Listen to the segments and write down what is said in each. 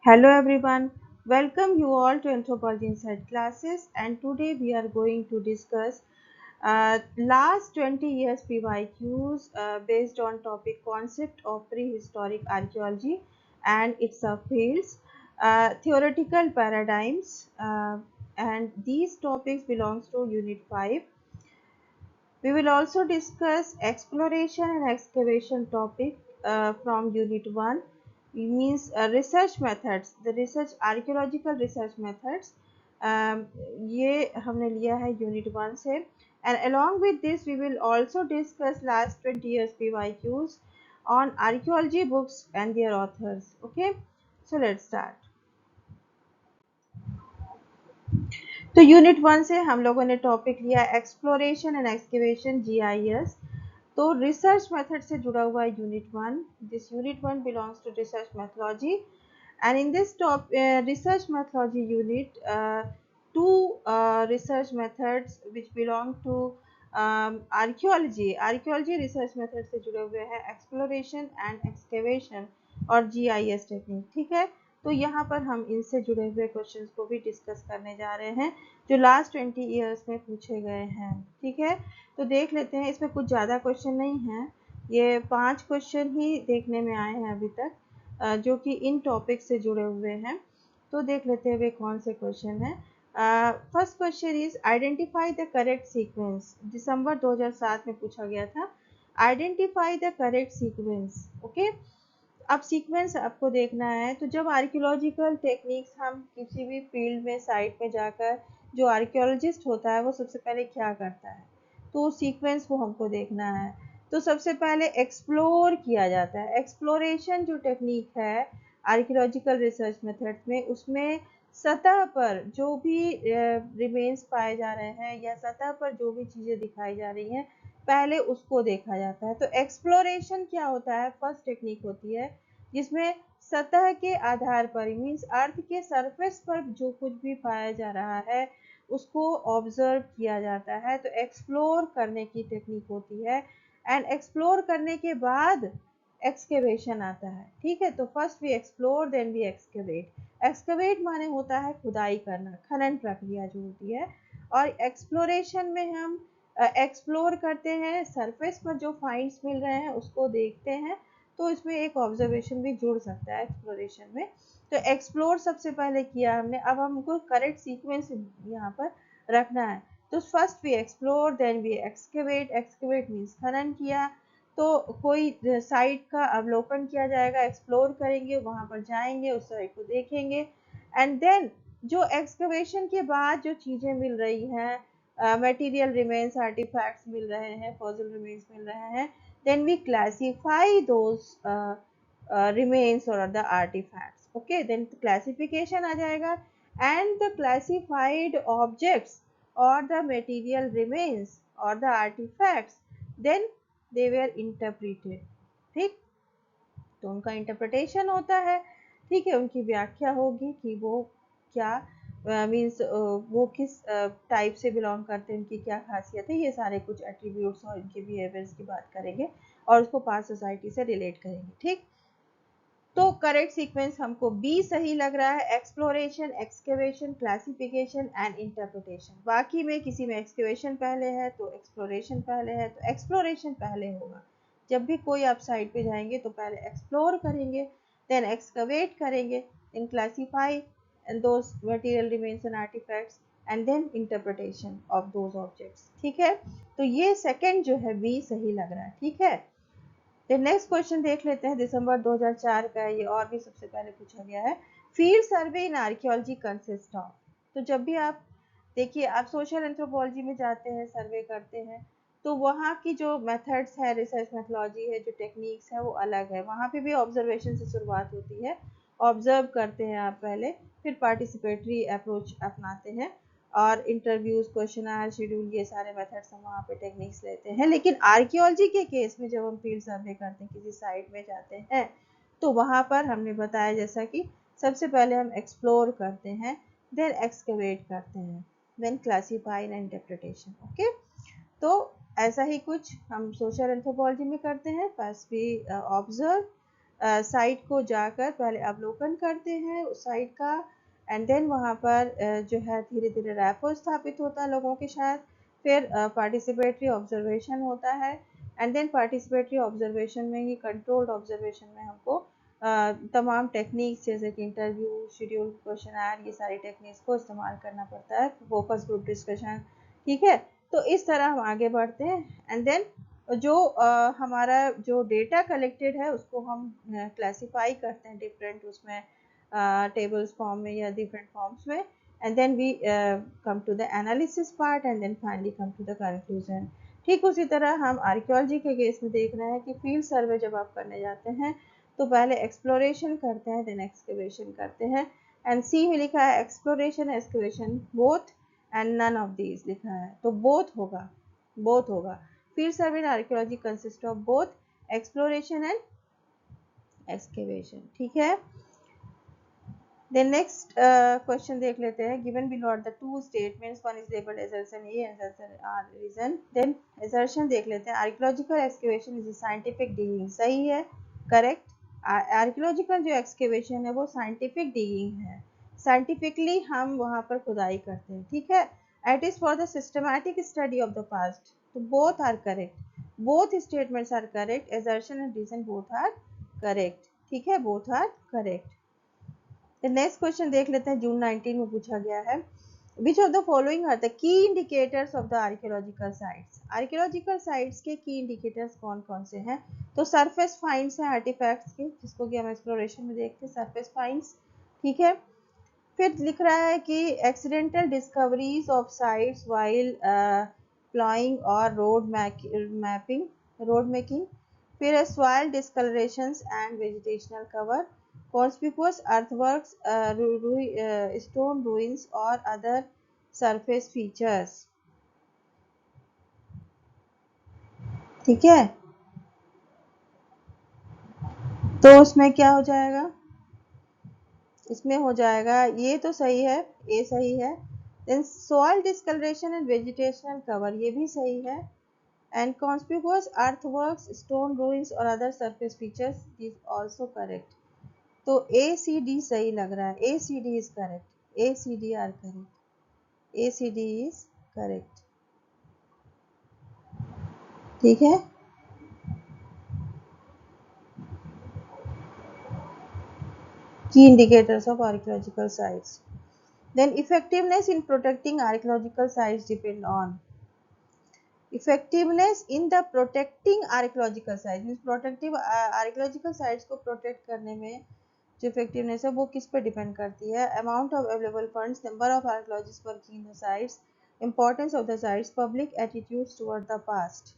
Hello everyone, welcome you all to Anthropology Inside classes, and today we are going to discuss last 20 years PYQs based on topic concept of prehistoric archaeology and its subfields, theoretical paradigms, and these topics belongs to Unit 5. We will also discuss exploration and excavation topic from Unit 1. It means research methods, the research archaeological research methods. ये हमने लिया है Unit 1 से. And along with this, we will also discuss last 20 years PYQs on archaeology books and their authors. Okay, so let's start. तो unit 1 से हम लोगों ने टॉपिक लिया एक्सप्लोरेशन एंड एक्सकेवेशन GIS. तो रिसर्च मेथड से जुड़ा हुआ है unit 1. This unit 1 belongs to research methodology and in this top research methodology unit two research methods which belong to archaeology research method से जुड़े हुए हैं एक्सप्लोरेशन एंड एक्सकेवेशन और GIS टेक्निक. ठीक है, तो यहाँ पर हम इनसे जुड़े हुए क्वेश्चंस को भी डिस्कस करने जा रहे हैं जो लास्ट 20 ईयर्स में पूछे गए हैं. ठीक है, तो देख लेते हैं. इसमें कुछ ज़्यादा क्वेश्चन नहीं है, ये 5 क्वेश्चन ही देखने में आए हैं अभी तक जो कि इन टॉपिक से जुड़े हुए हैं. तो देख लेते हैं वे कौन से क्वेश्चन हैं. First question is identify the correct sequence. दिसंबर 2007 में पूछा गया था. Identify the correct sequence. Okay, अब सीक्वेंस आपको देखना है. तो जब आर्कियोलॉजिकल टेक्निक्स हम किसी भी फील्ड में साइट में जाकर जो आर्कियोलॉजिस्ट होता है वो सबसे पहले क्या करता है, तो सीक्वेंस को हमको देखना है. तो सबसे पहले एक्सप्लोर किया जाता है. एक्सप्लोरेशन जो टेक्निक है आर्कियोलॉजिकल रिसर्च मेथड में, उसमें सतह पर जो भी रिमेन्स पाए जा रहे हैं या सतह पर जो भी चीज़ें दिखाई जा रही हैं पहले उसको देखा जाता है. तो एक्सप्लोरेशन क्या होता है, फर्स्ट टेक्निक होती है जिसमें सतह के आधार पर मीन्स अर्थ के सरफेस पर जो कुछ भी पाया जा रहा है उसको ऑब्जर्व किया जाता है. तो एक्सप्लोर करने की टेक्निक होती है एंड एक्सप्लोर करने के बाद एक्सकेवेशन आता है. ठीक है, तो first we explore then we excavate. Excavate माने होता है खुदाई करना, खनन प्रक्रिया जो होती है. और एक्सप्लोरेशन में हम एक्सप्लोर करते हैं, सरफेस पर जो फाइंड्स मिल रहे हैं उसको देखते हैं. तो इसमें एक ऑब्जर्वेशन भी जुड़ सकता है एक्सप्लोरेशन में. तो एक्सप्लोर सबसे पहले किया हमने, अब हमको करेक्ट सीक्वेंस यहाँ पर रखना है. तो first we explore then we excavate. Excavate means खनन किया. तो कोई साइट का अवलोकन किया जाएगा, एक्सप्लोर करेंगे, वहाँ पर जाएंगे, उस साइट को देखेंगे एंड देन जो एक्सकवेशन के बाद जो चीज़ें मिल रही हैं, मटेरियल रिमेन्स, आर्टिफैक्ट्स मिल रहे हैं, फॉसिल रिमेन्स मिल रहे हैं, then we classify those remains or the artifacts. Okay, then classification आ जाएगा and the classified objects or the material remains or the artifacts then they were interpreted. ठीक, तो उनका इंटरप्रिटेशन होता है. ठीक है, उनकी व्याख्या होगी कि वो क्या मीन्स वो किस टाइप से बिलोंग करते हैं, उनकी क्या खासियत है, ये सारे कुछ एट्रीब्यूट्स और इनके बिहेवियर्स की बात करेंगे और उसको पास्ट सोसाइटी से रिलेट करेंगे. ठीक, तो करेक्ट सीक्वेंस हमको बी सही लग रहा है. Exploration, excavation, classification and interpretation. बाकी में किसी में एक्सकेवेशन पहले है तो एक्सप्लोरेशन पहले है, तो एक्सप्लोरेशन पहले होगा. जब भी कोई आप साइट पे जाएंगे तो पहले एक्सप्लोर करेंगे, देन एक्सकवेट करेंगे, then classify those material remains and artifacts and then interpretation of those objects. ठीक है, तो ये सेकंड जो है बी सही लग रहा है. ठीक है, तो नेक्स्ट क्वेश्चन देख लेते हैं. दिसंबर 2004 का है ये, और भी सबसे पहले पूछा गया है. Field survey in archaeology consist of. तो जब भी आप देखिए, आप सोशल एंथ्रोपोलॉजी में जाते हैं, सर्वे करते हैं, तो वहाँ की जो मेथड्स है, रिसर्च मेथोलॉजी है, जो टेक्निक्स है वो अलग है. वहाँ पे भी ऑब्जर्वेशन से शुरुआत होती है. ऑब्जर्व करते हैं आप पहले, फिर पार्टिसिपेटरी अप्रोच अपनाते हैं और इंटरव्यूज, क्वेश्चनर, शेड्यूल, ये सारे मेथड्स हम वहाँ पे टेक्निक्स लेते हैं. लेकिन आर्कियोलॉजी के केस में जब हम फील्ड सर्वे करते हैं, किसी साइट में जाते हैं, तो वहाँ पर हमने बताया जैसा कि सबसे पहले हम एक्सप्लोर करते हैं, देन एक्सकवेट करते हैं, then classify and interpretation. Okay, तो ऐसा ही कुछ हम सोशल एंथ्रोपोलॉजी में करते हैं. फर्स्ट वी ऑब्जर्व, साइट को जाकर पहले अवलोकन करते हैं उस साइट का, एंड देन वहाँ पर जो है धीरे धीरे रैपो स्थापित होता है लोगों के साथ, फिर पार्टिसिपेटरी ऑब्जर्वेशन होता है, एंड देन पार्टिसिपेटरी ऑब्जर्वेशन में ही कंट्रोल्ड ऑब्जर्वेशन में हमको तमाम टेक्निक्स जैसे कि इंटरव्यू, शेड्यूल, क्वेश्चनर, ये सारी टेक्निक्स को इस्तेमाल करना पड़ता है, फोकस ग्रुप डिस्कशन, ठीक है। तो इस तरह हम आगे बढ़ते हैं, एंड देन जो हमारा जो डेटा कलेक्टेड है उसको हम क्लासीफाई करते हैं डिफरेंट उसमें टेबल्स फॉर्म में या डिफरेंट फॉर्म्स में, and then we come to the analysis part, and then finally come to the conclusion. ठीक उसी तरह हम आर्कियोलॉजी के केस में देख रहे हैं कि फील्ड सर्वे जब आप करने जाते हैं तो पहले एक्सप्लोरेशन करते हैं, देन एक्सकवेशन करते हैं, एंड सी में लिखा है exploration excavation both and none of these लिखा है, तो बोथ होगा, बोथ होगा। Field survey in archaeology consist of both exploration and excavation, ठीक है। देन नेक्स्ट क्वेश्चन देख लेते हैं, given below are the two statements, one is labelled assertion A and assertion R reason। देन assertion देख लेते हैं, archaeological excavation is scientific digging, सही है, करेक्ट। आर्कियोलॉजिकल जो एक्सकवेशन है वो साइंटिफिक डिगिंग है, साइंटिफिकली हम वहाँ पर खुदाई करते हैं, ठीक है। It is for the systematic study of the past, तो both are correct, both statements are correct, assertion and reason both are correct, ठीक है, both are correct. Next question देख लेते हैं, जून 19 में पूछा गया है, which of the following are the key indicators of the archaeological sites. Archaeological sites के की इंडिकेटर्स कौन कौन से हैं, तो सरफेस फाइंड्स हैं आर्टिफैक्ट्स के, जिसको कि हम एक्सप्लोरेशन में देखते हैं, सरफेस फाइंड्स, ठीक है। फिर लिख रहा है कि accidental discoveries of sites while ploughing और रोड मेकिंग, फिर soil discolourations and vegetational cover, conspicuous earthworks, stone ruins or other surface features, ठीक है। तो उसमें क्या हो जाएगा, इसमें हो जाएगा, ये तो सही है, ये सही है। Then soil discolouration and vegetational cover, ये भी सही है, and conspicuous earthworks, stone ruins और other surface features is also correct। तो ए सी डी सही लग रहा है, A C D is correct, A C D are correct, A C D is correct, ठीक है। Key indicators of archaeological sites, then effectiveness in protecting archaeological sites depend on, effectiveness in the protecting archaeological sites means protective archaeological sites को protect करने में जो effectiveness है वो किस पे डिपेंड करती है, amount of available funds, number of archaeologists working in the sites, importance of the sites, public attitudes toward the past.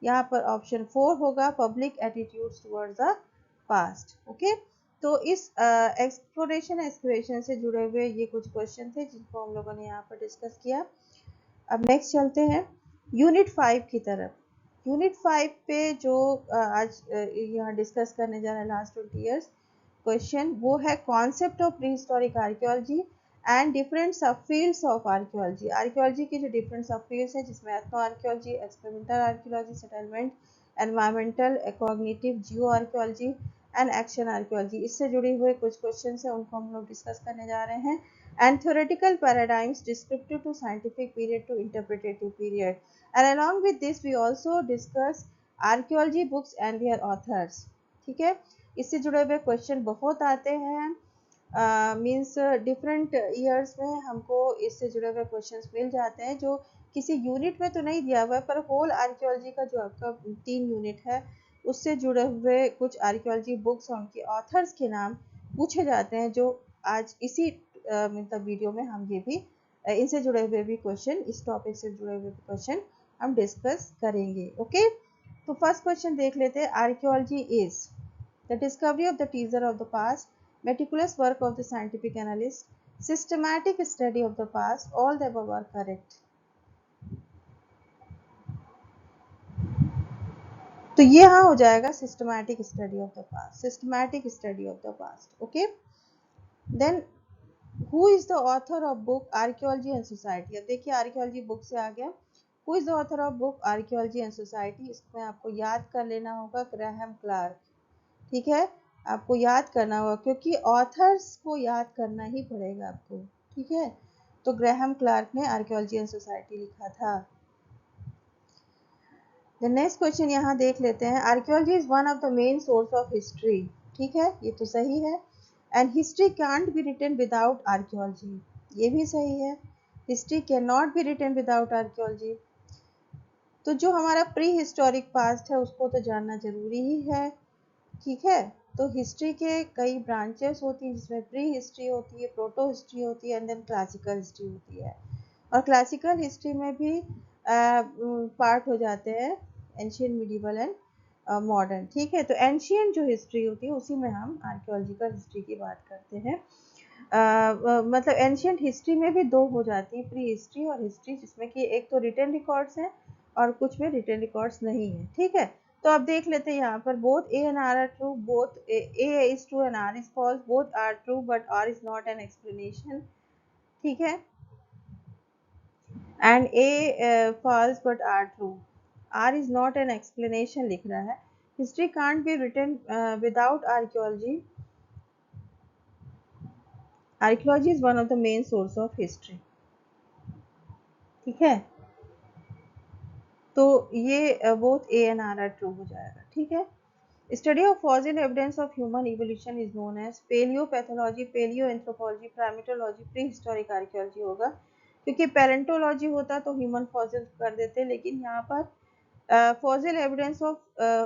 यहाँ पर ऑप्शन 4 होगा, public attitudes toward the past, okay. तो इस एक्सप्लोरेशन एक्सकवेशन से जुड़े हुए ये कुछ क्वेश्चन थे जिनको हम लोगों ने यहाँ पर डिस्कस किया। अब नेक्स्ट चलते हैं यूनिट 5 की तरफ। यूनिट 5 पे जो आज यहाँ डिस्कस करने जा रहे हैं लास्ट 20 ईयर्स क्वेश्चन, वो है concept of pre historic archaeology and different सब फील्ड्स ऑफ आर्कियोलॉजी। आर्कियोलॉजी की जो डिफरेंट सब फील्ड्स हैं जिसमें ethno archaeology, experimental archaeology, settlement, environmental, cognitive, Jio archaeology and action archaeology, इससे जुड़े हुए कुछ क्वेश्चन हैं उनको हम लोग डिस्कस करने जा रहे हैं। And theoretical paradigms descriptive to scientific period to interpretative period, and along with this we also discuss archaeology books and their authors, ठीक है। इससे जुड़े हुए क्वेश्चन बहुत आते हैं, मीन्स डिफरेंट ईयर्स में हमको इससे जुड़े हुए क्वेश्चंस मिल जाते हैं जो किसी यूनिट में तो नहीं दिया हुआ है, पर होल आर्कियोलॉजी का जो आपका 3 यूनिट है उससे जुड़े हुए कुछ आर्कियोलॉजी बुक्स और उनके ऑथर्स के नाम पूछे जाते हैं, जो आज इसी मतलब वीडियो में हम ये भी इनसे जुड़े हुए भी क्वेश्चन, इस टॉपिक से जुड़े हुए क्वेश्चन हम डिस्कस करेंगे, ओके। तो फर्स्ट क्वेश्चन देख लेते हैं, archaeology is the discovery of the teaser of the past, meticulous work of the scientific analyst, systematic study of the past, all the above are correct. तो ये हाँ हो जाएगा systematic study of the past, systematic study of the past, okay. Then who is the author of book archaeology and society. अब देखिए archaeology book से आ गया, who is the author of book archaeology and society, इसमें आपको याद कर लेना होगा ग्राहम क्लार्क, ठीक है। आपको याद करना होगा, क्योंकि ऑथर्स को याद करना ही पड़ेगा आपको, ठीक है। तो ग्राहम क्लार्क ने आर्कियोलॉजी एंड सोसाइटी लिखा था। द नेक्स्ट क्वेश्चन यहाँ देख लेते हैं। Archaeology is one of the main source of history, ठीक है, ये तो सही है। And history can't be written without archaeology, ये भी सही है। History can not be written without archaeology. तो जो हमारा प्री हिस्टोरिक पास्ट है उसको तो जानना जरूरी ही है, ठीक है। तो हिस्ट्री के कई ब्रांचेस होती हैं, जिसमें प्री हिस्ट्री होती है, प्रोटो हिस्ट्री होती है, एंड देन क्लासिकल हिस्ट्री होती है। और क्लासिकल हिस्ट्री में भी पार्ट हो जाते हैं एंशियंट, मिडिवल एंड मॉडर्न, ठीक है। तो एंशियंट जो हिस्ट्री होती है उसी में हम आर्कियोलॉजिकल हिस्ट्री की बात करते हैं। मतलब एंशियंट हिस्ट्री में भी दो हो जाती है, प्री हिस्ट्री और हिस्ट्री, जिसमें कि एक तो रिटन रिकॉर्ड्स हैं और कुछ में रिटन रिकॉर्ड्स नहीं है, ठीक है। तो अब देख लेते हैं यहाँ पर, both A and R are true, both A is true and R is false, both are true but R is not an explanation, ठीक है। And A false but R true, R is not an explanation लिख रहा है। History can't be written without archaeology, archaeology is one of the main source of history, ठीक है। तो ये both A and R true हो जाएगा, ठीक है। Study of fossil evidence of human evolution is known as palaeopathology, palaeoanthropology, primatology, prehistoric archaeology होगा, क्योंकि पैलेंटोलॉजी होता तो ह्यूमन फॉसिल कर देते, लेकिन यहाँ पर fossil evidence of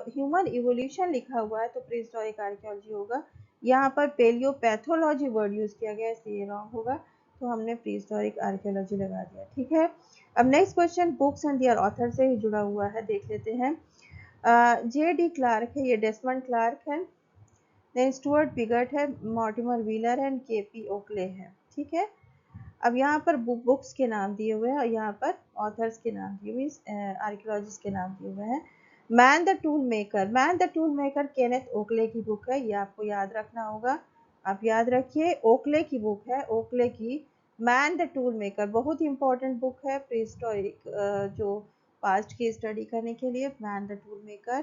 human evolution लिखा हुआ है तो प्री हिस्टोरिक आर्कियोलॉजी होगा। यहाँ पर पेलियोपैथोलॉजी वर्ड यूज किया गया है, इसलिए रॉन्ग होगा, तो हमने प्री हिस्टोरिक आर्कियोलॉजी लगा दिया, ठीक है। अब next question books and their author से ही जुड़ा हुआ है, देख लेते हैं। जे डी क्लार्क है, ये डेसमंड क्लार्क है, देन स्टुअर्ट पिगट है, मॉर्टिमर व्हीलर है, के पी ओकले है, ठीक है। अब यहाँ पर बुक्स के नाम दिए हुए हैं और यहाँ पर ऑथर्स के नाम दिए हुए, आर्कियोलॉजिस्ट के नाम दिए हुए हैं। Man the tool maker, man the tool maker Kenneth Oakley की बुक है, ये आपको याद रखना होगा, आप याद रखिए, ओकले की बुक है, ओकले की मैन द टूल मेकर, बहुत ही इंपॉर्टेंट बुक है प्रीहिस्टोरिक जो पास्ट की स्टडी करने के लिए, मैन द टूल मेकर,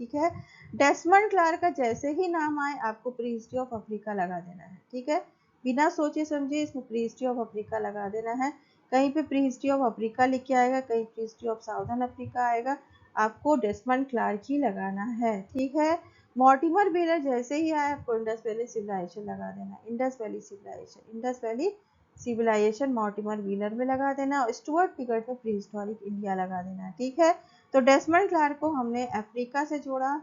ठीक है। डेसमंड क्लार्क का जैसे ही नाम आए आपको प्री हिस्ट्री ऑफ अफ्रीका लगा देना है, ठीक है, बिना सोचे समझे इसमें प्री हिस्ट्री ऑफ अफ्रीका लगा देना है। कहीं पे प्री हिस्ट्री ऑफ अफ्रीका लिख के आएगा, कहीं pre history of southern Africa आएगा, आपको डेसमंड क्लार्क ही लगाना है, ठीक है। मॉर्टिमर व्हीलर जैसे ही आए आपको इंडस वैली सिविलाइजेशन लगा देना है, Indus valley civilisation, Indus valley civilisation Mortimer Wheeler में लगा देना, और स्टुअर्ट पिगट में प्री हिस्टोरिक इंडिया लगा देना है, ठीक है। तो डेसमंड क्लार्क को हमने अफ्रीका से जोड़ा,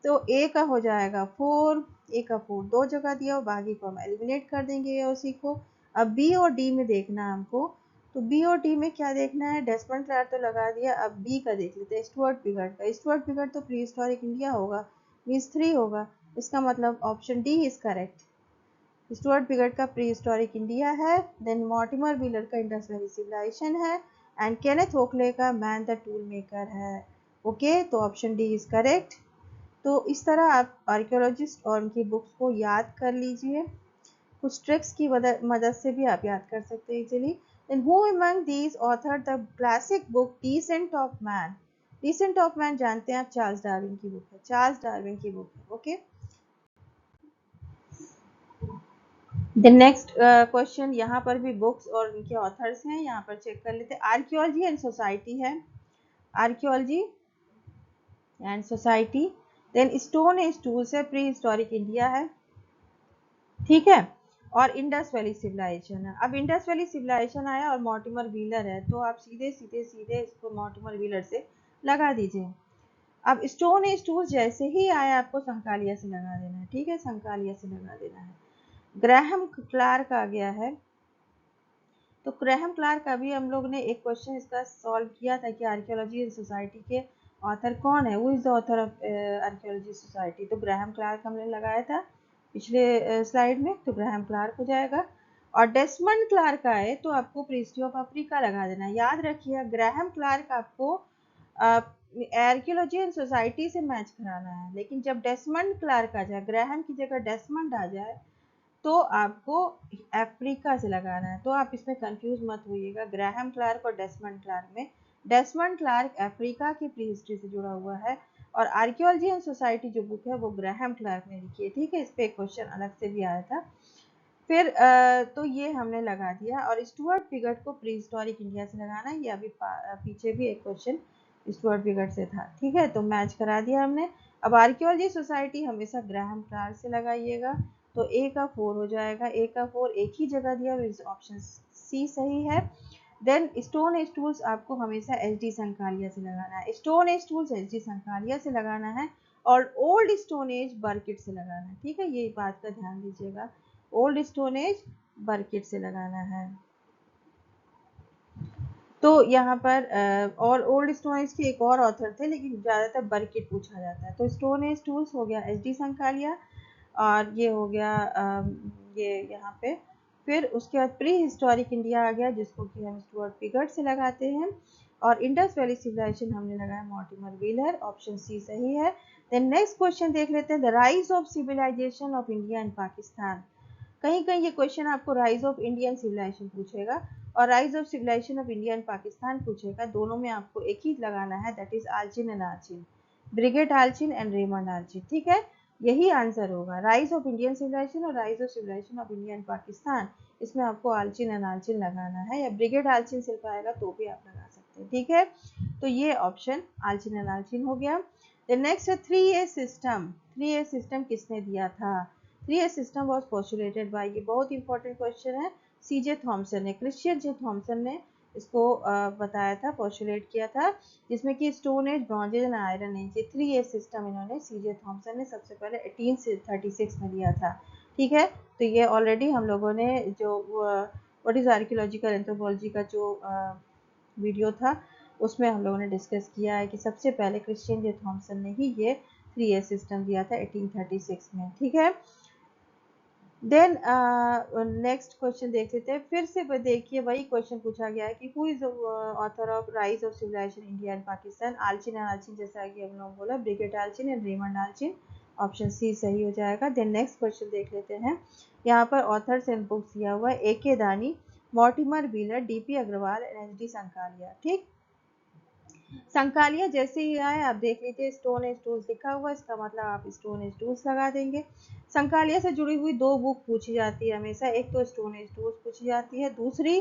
तो ए का हो जाएगा 4, ए का 4 दो जगह दिया और बाकी को हम एलिमिनेट कर देंगे ए और सी को। अब बी और डी में देखना है हमको, तो बी और डी में क्या देखना है, डेसमंड क्लार्क तो लगा दिया, अब बी का देख लेते हैं, स्टुअर्ट पिगट का। स्टुअर्ट पिगट तो प्री हिस्टोरिक इंडिया होगा, मीन्स 3 होगा, इसका मतलब option D is correct. Stuart Piggott का प्री हिस्टोरिक इंडिया है, देन मॉर्टिमर व्हीलर का इंडस वैली सिविलाइजेशन है, एंड केनेथ ओकले का मैन द टूल मेकर है, ओके, तो ऑप्शन डी इज करेक्ट। तो इस तरह आप आर्कियोलॉजिस्ट और उनकी बुक्स को याद कर लीजिए, कुछ ट्रिक्स की मदद से भी आप याद कर सकते हैं easily. Then who among these author the classic book descent of man, descent of man जानते हैं आप, चार्ल्स डार्विन की बुक है, चार्ल्स डार्विन की बुक है, ओके। द नेक्स्ट क्वेश्चन, यहाँ पर भी बुक्स और उनके ऑथर्स हैं, यहाँ पर चेक कर लेते हैं। आर्कियोलॉजी एंड सोसाइटी है, archaeology and society, then stone age tools है, प्री हिस्टोरिक इंडिया है, ठीक है, और इंडस वैली सिविलाइजेशन है। अब इंडस वैली सिविलाइजेशन आया और मॉर्टिमर व्हीलर है, तो आप सीधे सीधे सीधे इसको मॉर्टिमर व्हीलर से लगा दीजिए। अब स्टोन एज टूल्स जैसे ही आया आपको संकालिया से लगा देना है, ठीक है, संकालिया से लगा देना है। ग्राहम क्लार्क आ गया है, तो ग्राहम क्लार्क अभी हम लोग ने एक क्वेश्चन इसका सॉल्व किया था कि आर्कियोलॉजी एंड सोसाइटी के ऑथर कौन है, वो is the author of archaeology society, तो ग्राहम क्लार्क हमने लगाया था पिछले स्लाइड में, तो ग्राहम क्लार्क हो जाएगा। और डेसमंड क्लार्क आए तो आपको प्री हिस्ट्री ऑफ अफ्रीका लगा देना है, याद रखिए ग्राहम क्लार्क आपको आर्कियोलॉजी एंड सोसाइटी से मैच कराना है, लेकिन जब डेसमंड क्लार्क आ जाए, ग्राहम की जगह डेसमंड आ जाए, तो आपको अफ्रीका से लगाना है, तो आप इसमें कंफ्यूज मत होइएगा। ग्राहम क्लार्क और डेसमंड क्लार्क में डेसमंड क्लार्क अफ्रीका की प्री हिस्ट्री से जुड़ा हुआ है, और आर्कियोलॉजी एंड सोसाइटी जो बुक है वो ग्राहम क्लार्क ने लिखी है, ठीक है। इस पे एक क्वेश्चन अलग से भी आया था। फिर तो ये हमने लगा दिया। और स्टुअर्ट पिगट को प्री हिस्टोरिक इंडिया से लगाना है, ये अभी पीछे भी एक क्वेश्चन स्टुअर्ट पिगट से था, ठीक है, तो मैच करा दिया हमने। अब आर्कियोलॉजी सोसाइटी हमेशा ग्राहम क्लार्क से लगाइएगा, तो ए का 4 हो जाएगा। ए का 4 एक ही जगह दिया, ऑप्शन सी सही है। देन स्टोन एज टूल्स आपको हमेशा एच डी संकालिया से लगाना है, stone age tools H D Sankalia से लगाना है। और ओल्ड स्टोन एज बर्किट से लगाना है, ठीक है, ये बात का ध्यान दीजिएगा, ओल्ड स्टोन एज बर्किट से लगाना है। तो यहाँ पर और ओल्ड स्टोन एज के एक और ऑथर थे, लेकिन ज़्यादातर बर्किट पूछा जाता है। तो स्टोन एज टूल्स हो गया एच डी संकालिया, और ये हो गया ये यहाँ पे। फिर उसके बाद प्री हिस्टोरिक इंडिया आ गया, जिसको कि हम स्टुअर्ट पिगट से लगाते हैं। और इंडस वैली सिविलाइजेशन हमने लगाया मॉर्टिमर व्हीलर, ऑप्शन सी सही है। देन नेक्स्ट क्वेश्चन देख लेते हैं, the rise of civilisation of India and Pakistan. कहीं कहीं ये क्वेश्चन आपको राइज ऑफ इंडियन सिविलाइजेशन पूछेगा और rise of civilisation of India and Pakistan पूछेगा, दोनों में आपको एक ही लगाना है, that is Allchin and Allchin, Bridget Allchin and Raymond Allchin, ठीक है, यही आंसर होगा। राइज ऑफ इंडियन सिविलाइजेशन और rise of civilisation of India and Pakistan, इसमें आपको आल्चिन एंड आल्चिन लगाना है, या ब्रिगेड आल्चिन सिर्फ आएगा तो भी आप लगा सकते हैं, ठीक है। तो ये ऑप्शन आल्चिन एंड आल्चिन हो गया। नेक्स्ट है 3A सिस्टम। 3A सिस्टम किसने दिया था? 3A system was postulated by, ये बहुत इंपॉर्टेंट क्वेश्चन है, CJ थॉमसन ने, क्रिश्चियन जे थॉमसन ने इसको बताया था, पोस्टुलेट किया था, जिसमें कि stone age, bronze age and iron age, ये 3A सिस्टम इन्होंने CJ थॉमसन ने सबसे पहले 1836 में दिया था, ठीक है। तो ये ऑलरेडी हम लोगों ने जो व्हाट इज आर्कियोलॉजिकल एंथ्रोपोलॉजी का जो वीडियो था उसमें हम लोगों ने डिस्कस किया है कि सबसे पहले क्रिश्चियन जे थॉमसन ने ही ये 3A सिस्टम दिया था 1836 में, ठीक है। देन नेक्स्ट क्वेश्चन देख लेते हैं, फिर से देखिए वही क्वेश्चन पूछा गया है कि who is author of rise of civilization India and Pakistan. Allchin and Allchin, जैसा कि हम लोग बोला, Bridget Allchin and Raymond Allchin, option C सही हो जाएगा। देन नेक्स्ट क्वेश्चन देख लेते हैं, यहाँ पर ऑथर्स एंड बुक्स दिया हुआ है, AK Dani, Mortimer Wheeler, DP Agrawal and HD Sankalia, ठीक। संकालिया जैसे ही आए आप देख लीजिए, स्टोन एज टूल्स लिखा हुआ, इसका मतलब आप स्टोन एज टूल्स लगा देंगे। संकालिया से जुड़ी हुई 2 बुक पूछी जाती है हमेशा, एक तो स्टोन एज टूल्स पूछी जाती है, दूसरी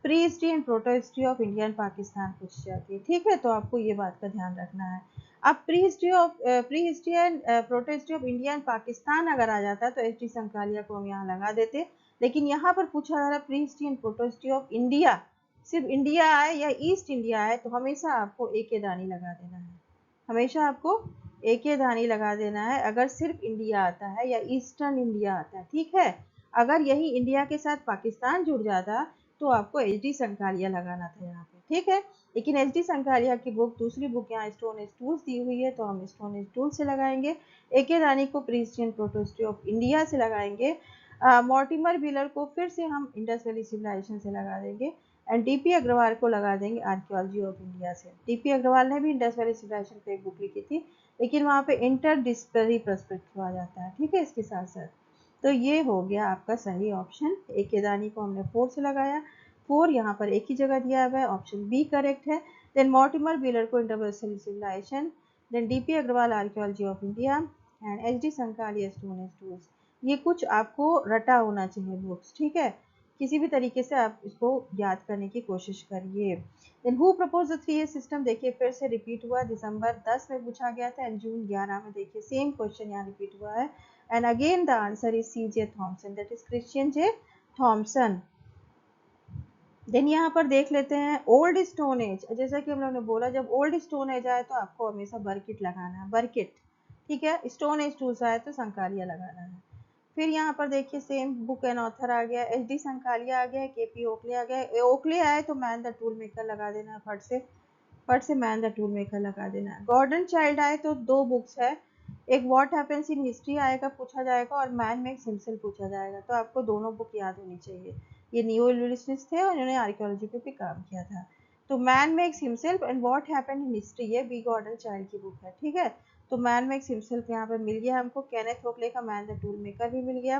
pre history and protohistory of India and Pakistan पूछी जाती है, ठीक है। तो आपको ये बात का ध्यान रखना है। अब pre history and protohistory of India and Pakistan अगर आ जाता है तो HD संकालिया को हम यहाँ लगा देते, लेकिन यहाँ पर पूछा जा रहा है pre history and protohistory of India, सिर्फ इंडिया आए या ईस्ट इंडिया आए तो हमेशा आपको AK दानी लगा देना है, हमेशा आपको AK दानी लगा देना है अगर सिर्फ इंडिया आता है या ईस्टर्न इंडिया आता है, ठीक है। अगर यही इंडिया के साथ पाकिस्तान जुड़ जाता तो आपको HD संकालिया लगाना था यहाँ पे, ठीक है। लेकिन HD संकालिया की बुक, दूसरी बुक यहाँ स्टोन एज टूल्स दी हुई है, तो हम स्टोन एज टूल्स से लगाएंगे। AK दानी को prehistory and protohistory of India से लगाएंगे। मॉर्टिमर व्हीलर को फिर से हम इंडस वैली सिविलाइजेशन से लगा देंगे, एंड DP अग्रवाल को लगा देंगे आर्कियोलॉजी ऑफ इंडिया से। DP अग्रवाल ने भी इंडस वैली सिविलाइजेशन पे एक बुक लिखी थी, लेकिन वहाँ पे इंटर डिस्प्लरी पर्सपेक्टिव आ जाता है, ठीक है, इसके साथ साथ। तो ये हो गया आपका सही ऑप्शन, AK दानी को हमने 4 से लगाया, 4 यहाँ पर एक ही जगह दिया हुआ है, ऑप्शन बी करेक्ट है। देन मॉर्टिमर व्हीलर को Indus valley civilisation, then DP Agrawal archaeology of India and HD Sankalia stone age tools. ये कुछ आपको रटा होना चाहिए बुक्स, ठीक है, किसी भी तरीके से आप इसको याद करने की कोशिश करिए। Then who propose the 3A system, देखिए फिर से रिपीट हुआ, दिसंबर 10 में पूछा गया था एंड जून 11 में देखिए सेम क्वेश्चन यहाँ रिपीट हुआ है, and again the answer is CJ Thomson, that is Christian J Thomson. Then यहाँ पर देख लेते हैं ओल्ड स्टोन एज, जैसा कि हम लोगों ने बोला जब ओल्ड स्टोन एज आए तो आपको हमेशा बर्किट लगाना है, बर्किट, ठीक है। स्टोन एज टूल्स आए तो संकालिया लगाना है। फिर यहाँ पर देखिए सेम बुक एंड ऑथर आ गया, HD संकालिया आ गया, KP ओकले आ गया, ओकले आए तो मैन द टूल मेकर लगा देना है, फट से मैन द टूल मेकर लगा देना है। गॉर्डन चाइल्ड आए तो 2 बुक्स है, एक व्हाट हैपेंस इन हिस्ट्री आएगा पूछा जाएगा, और मैन मेक्स हिमसेल्फ पूछा जाएगा, तो आपको दोनों बुक याद होनी चाहिए। ये नियो इल्यूशनिस्ट थे और इन्होंने आर्कियोलॉजी पे भी काम किया था। तो man makes himself and what happened in history, ये बी गॉर्डन चाइल्ड की बुक है, ठीक है। तो मैन मेक्स हिमसेल्फ यहाँ पर मिल गया हमको, केनेथ ओकले का मैन द टूल मेकर भी मिल गया।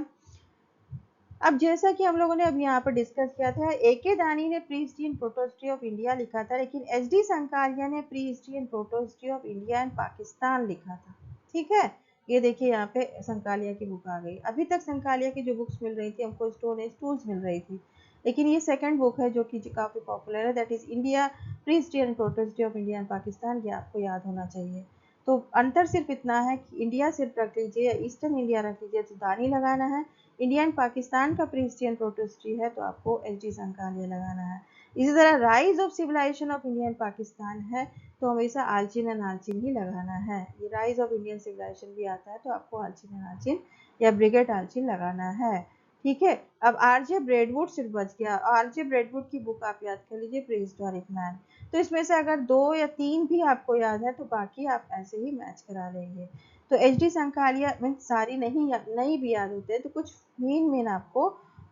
अब जैसा कि हम लोगों ने अब यहाँ पर डिस्कस किया था, AK दानी ने pre history and protohistory of India लिखा था, लेकिन HD संकालिया ने pre history and protohistory of India and Pakistan लिखा था। ठीक है, ये देखिए यहाँ पे संकालिया की बुक आ गई। अभी तक संकालिया की जो बुक्स मिल रही थी हमको स्टोन एज टूल्स मिल रही थी, लेकिन ये सेकंड बुक है जो कि काफ़ी पॉपुलर है, that is India pre history and protohistory of India and Pakistan. ये आपको याद होना चाहिए। तो अंतर सिर्फ इतना है कि इंडिया सिर्फ रख लीजिए, ईस्टर्न इंडिया रख लीजिए तो दानी लगाना है। इंडिया एंड पाकिस्तान का prehistory and protohistory है तो आपको HD संकालिया लगाना है। इसी तरह rise of civilisation of India and Pakistan है तो हमेशा आलचिन एंड आलचिन ही लगाना है। ये राइज ऑफ इंडियन सिविलाइजेशन भी आता है तो आपको आलचिन एंड आलचिन या ब्रिगेड आलचिन लगाना है। ठीक है, अब RJ ब्रेडवुड सिर्फ बच गया। RJ ब्रेडवुड की बुक आप याद कर लीजिए, प्री हिस्टोरिक मैन। तो इसमें से अगर 2 या 3 भी आपको याद है तो बाकी आप ऐसे ही मैच करा लेंगे। तो HD संकालिया में सारी नहीं भी याद होते तो कुछ मेन आपको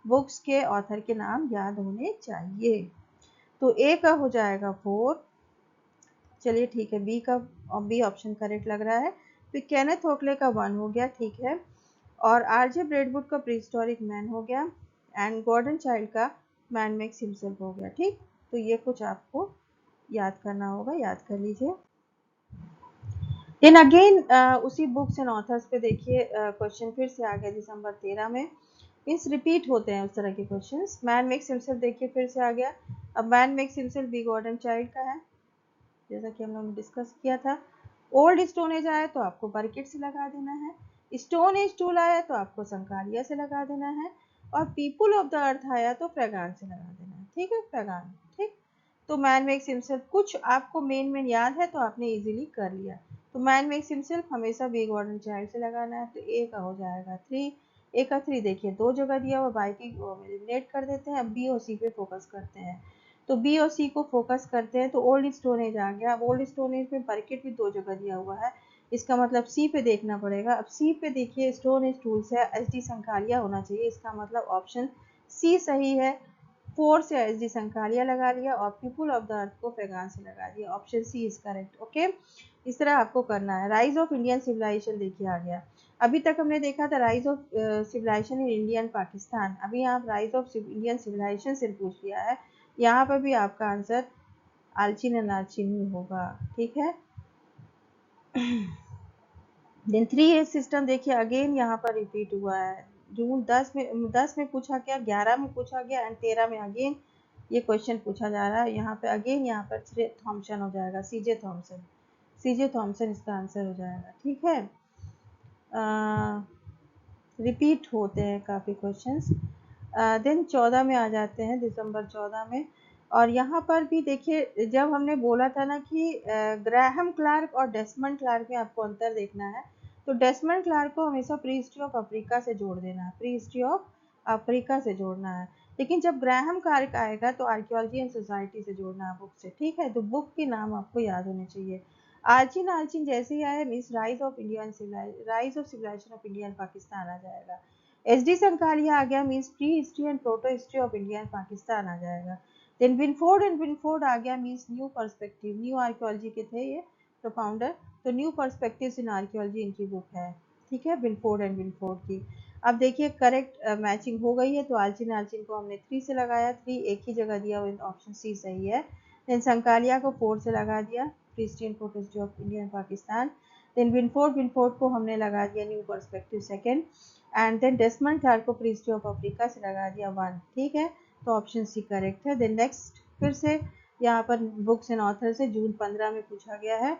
बुक्स के ऑथर के नाम याद होने चाहिए। तो A का हो जाएगा 4। चलिए ठीक है, बी ऑप्शन करेक्ट लग रहा है। फिर केनेथ ओकले का 1 हो गया, ठीक है। और RJ ब्रेडवुड का प्री हिस्टोरिक मैन हो गया एंड गॉर्डन चाइल्ड का मैन मेक्स हिमसेल्फ हो गया। ठीक, तो ये कुछ आपको याद करना होगा, याद कर लीजिए। देन अगेन उसी बुक्स एंड ऑथर्स पे देखिए क्वेश्चन फिर से आ गया दिसंबर 13 में। मीन्स रिपीट होते हैं उस तरह के क्वेश्चंस। मैन मेक्स हिमसेल्फ देखिए फिर से आ गया। अब man makes himself B Gordon Childe का है, जैसा कि हम लोगों ने डिस्कस किया था। ओल्ड स्टोन एज आया तो आपको बर्किट से लगा देना है। स्टोन एज टूल आया तो आपको संकालिया से लगा देना है। और पीपुल ऑफ द अर्थ आया तो फ्रेगान से लगा देना है। ठीक है, फ्रेगान। ठीक, तो मैन मेक्स हिमसेल्फ कुछ आपको मेन याद है तो आपने इजीली कर लिया। तो मैन मेक्स हिमसेल्फ हमेशा बी गॉर्डन चाइल्ड से लगाना है। तो ए का हो जाएगा 3। ए का 3 देखिए 2 जगह दिया हुआ, बाकी को एलिमिनेट कर देते हैं। अब बी और सी पे फोकस करते हैं। तो बी और सी को फोकस करते हैं तो ओल्ड स्टोन एज आ गया। अब ओल्ड स्टोन एज में बर्किट भी 2 जगह दिया हुआ है, इसका मतलब सी पे देखना पड़ेगा। अब सी पे देखिए स्टोन एज टूल्स है, HD संकालिया होना चाहिए, इसका मतलब ऑप्शन सी सही है। 4 से HD संकालिया लगा लिया और पीपुल ऑफ द अर्थ को फ्रेगान से लगा दिया। Option C is correct. Okay, इस तरह आपको करना है। राइज ऑफ इंडियन सिविलाइजेशन देखिए आ गया। अभी तक हमने देखा था rise of civilisation in India and Pakistan. अभी यहाँ राइज ऑफ इंडियन सिविलाइजेशन से पूछ लिया है। यहाँ पर भी आपका आंसर आलचिन एंड आलचिन ही होगा। ठीक है, देन 3 सिस्टम देखिए अगेन यहाँ पर रिपीट हुआ है। जून 10 में पूछा गया, 11 में पूछा गया एंड 13 में अगेन ये क्वेश्चन पूछा जा रहा है। यहाँ पे अगेन यहाँ पर थॉम्सन हो जाएगा, CJ थॉम्सन। CJ थॉम्सन इसका आंसर हो जाएगा। ठीक है, रिपीट होते हैं काफ़ी क्वेश्चंस। देन 14 में आ जाते हैं, दिसंबर 14 में। और यहाँ पर भी देखिए जब हमने बोला था ना कि ग्राहम क्लार्क और डेसमंड क्लार्क में आपको अंतर देखना है, तो डेसमंड क्लार्क को हमेशा प्री हिस्ट्री ऑफ अफ्रीका से जोड़ देना है, प्री हिस्ट्री ऑफ अफ्रीका से जोड़ना है। लेकिन जब ग्राहम क्लार्क आएगा तो आर्कियोलॉजी एंड सोसाइटी से जोड़ना है बुक से। ठीक है, तो बुक के नाम आपको याद होने चाहिए। आलचिन आलचिन जैसे ही आया means rise of civilisation of India and Pakistan आ जाएगा। SD संकालिया आ गया means prehistory and protohistory of India and Pakistan आ जाएगा। देन विनफोर्ड आ गया means new perspective, new archaeology के थे ये प्रोफाउंडर, तो न्यू पर्सपेक्टिव्स इन आर्कियोलॉजी इनकी बुक है। ठीक है, विनफोर्ड की। अब देखिए करेक्ट मैचिंग हो गई है, तो आलचिन आलचिन को हमने 3 से लगाया, 3 एक ही जगह दिया हुआ, ऑप्शन सी सही है। देन संकालिया को 4 से लगा दिया, history and protohistory of India and Pakistan. Then Binford को हमने लगा दिया new perspective second. And then Desmond Clark को प्री हिस्ट्री ऑफ अफ्रीका से लगा दिया 1। ठीक है, तो ऑप्शन सी करेक्ट है। देन नेक्स्ट फिर से यहाँ पर बुक्स एंड ऑथर से जून 15 में पूछा गया है।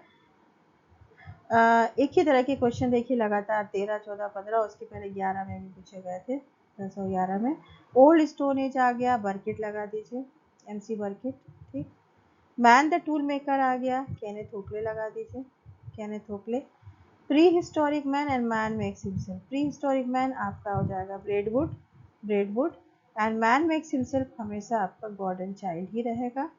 एक ही तरह के क्वेश्चन देखिए लगातार 13, 14, 15, उसके पहले 11 में भी पूछे गए थे। 1011 में ओल्ड स्टोन एज आ गया, बर्किट लगा दीजिए, MC बर्किट। ठीक, मैन द टूल मेकर आ गया, केनेथ ओकले लगा दीजिए, Kenneth Oakley. Pre historic man and man makes himself, pre historic man आपका हो जाएगा ब्रेडवुड एंड मैन मेक्स हिमसेल्फ हमेशा आपका गॉर्डन चाइल्ड ही रहेगा।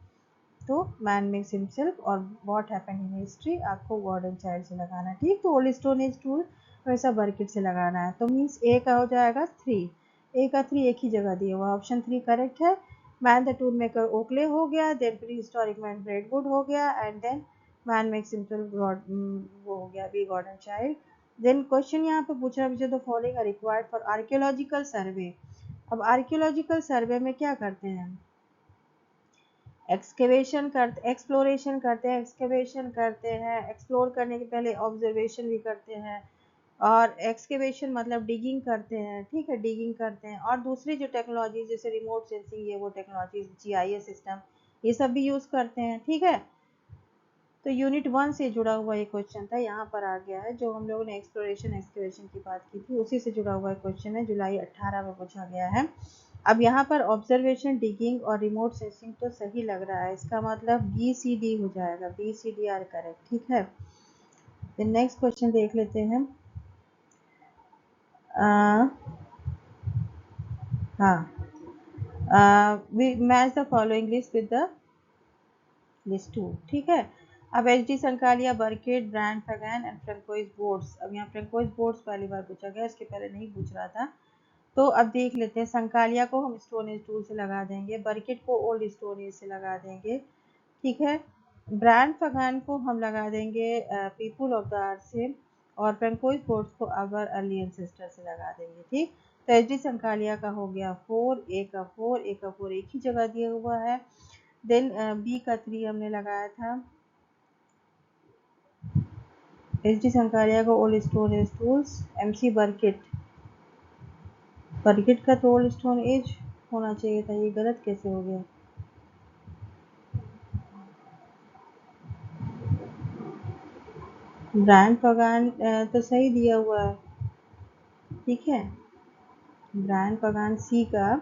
तो मैन मेक्स हिमसेल्फ और व्हाट हैपेंड इन हिस्ट्री आपको गॉर्डन चाइल्ड से लगाना है। ठीक, तो ओल्ड स्टोन एज टूल हमेशा बर्किट से लगाना है। तो मीन्स ए का हो जाएगा 3। ए का 3 एक ही जगह दिया हुआ, ऑप्शन 3 करेक्ट है। Man the tool maker Oakley हो गया, then prehistoric man Braidwood हो गया and then man makes himself वो हो गया B Gordon Childe. Then question यहाँ पे पूछ रहा है the following are required for archaeological survey अब आर्कियोलॉजिकल सर्वे में क्या करते हैं, एक्सकेवेशन करते, एक्सप्लोरेशन करते हैं, एक्सकेवेशन करते हैं, एक्सप्लोर करने के पहले ऑब्जर्वेशन भी करते हैं, और एक्सकेवेशन मतलब डिगिंग करते हैं, ठीक है, डिगिंग करते हैं, और दूसरी जो टेक्नोलॉजी जैसे रिमोट सेंसिंग, ये वो टेक्नोलॉजी, जीआईएस सिस्टम, ये सब भी यूज़ करते हैं, ठीक है। तो यूनिट 1 से जुड़ा हुआ एक क्वेश्चन था, यहाँ पर आ गया है, जो हम लोगों ने एक्सप्लोरेशन एक्सकेवेशन की बात की थी उसी से जुड़ा हुआ एक क्वेश्चन है, जुलाई 18 में पूछा गया है। अब यहाँ पर ऑब्जर्वेशन, डिगिंग और रिमोट सेंसिंग तो सही लग रहा है, इसका मतलब बी सी डी हो जाएगा, B C D are correct, ठीक है। फिर नेक्स्ट क्वेश्चन देख लेते हैं। Match the following list with the list 2, ठीक है। अब H D Sankalia, Burkitt, Brian Fagan and François Bordes. अब यहाँ फ्रेंकोइज बोर्ड्स पहली बार पूछा गया, इसके पहले नहीं पूछ रहा था। तो अब देख लेते हैं, संकालिया को हम स्टोन एज टूल से लगा देंगे, बर्केट को ओल्ड स्टोन एज से लगा देंगे, ठीक है। ब्रांड फगान को हम लगा देंगे पीपल ऑफ द अर्थ से, और फ्रेंकोइज बोर्ड्स को अवर अर्ली एंसेस्टर से लगा देंगे, ठीक। तो एच डी संकालिया का हो गया 4, ए का 4, ए का 4 एक ही जगह दिया हुआ है। देन बी का 3 हमने लगाया था, एच डी संकारिया को old stone age tools, M C Burkitt, Burkitt का तो ओल्ड स्टोन एज होना चाहिए था, ये गलत कैसे हो गया। ब्रांड पगान तो सही दिया हुआ है, ठीक है। ब्रांड पगान सी का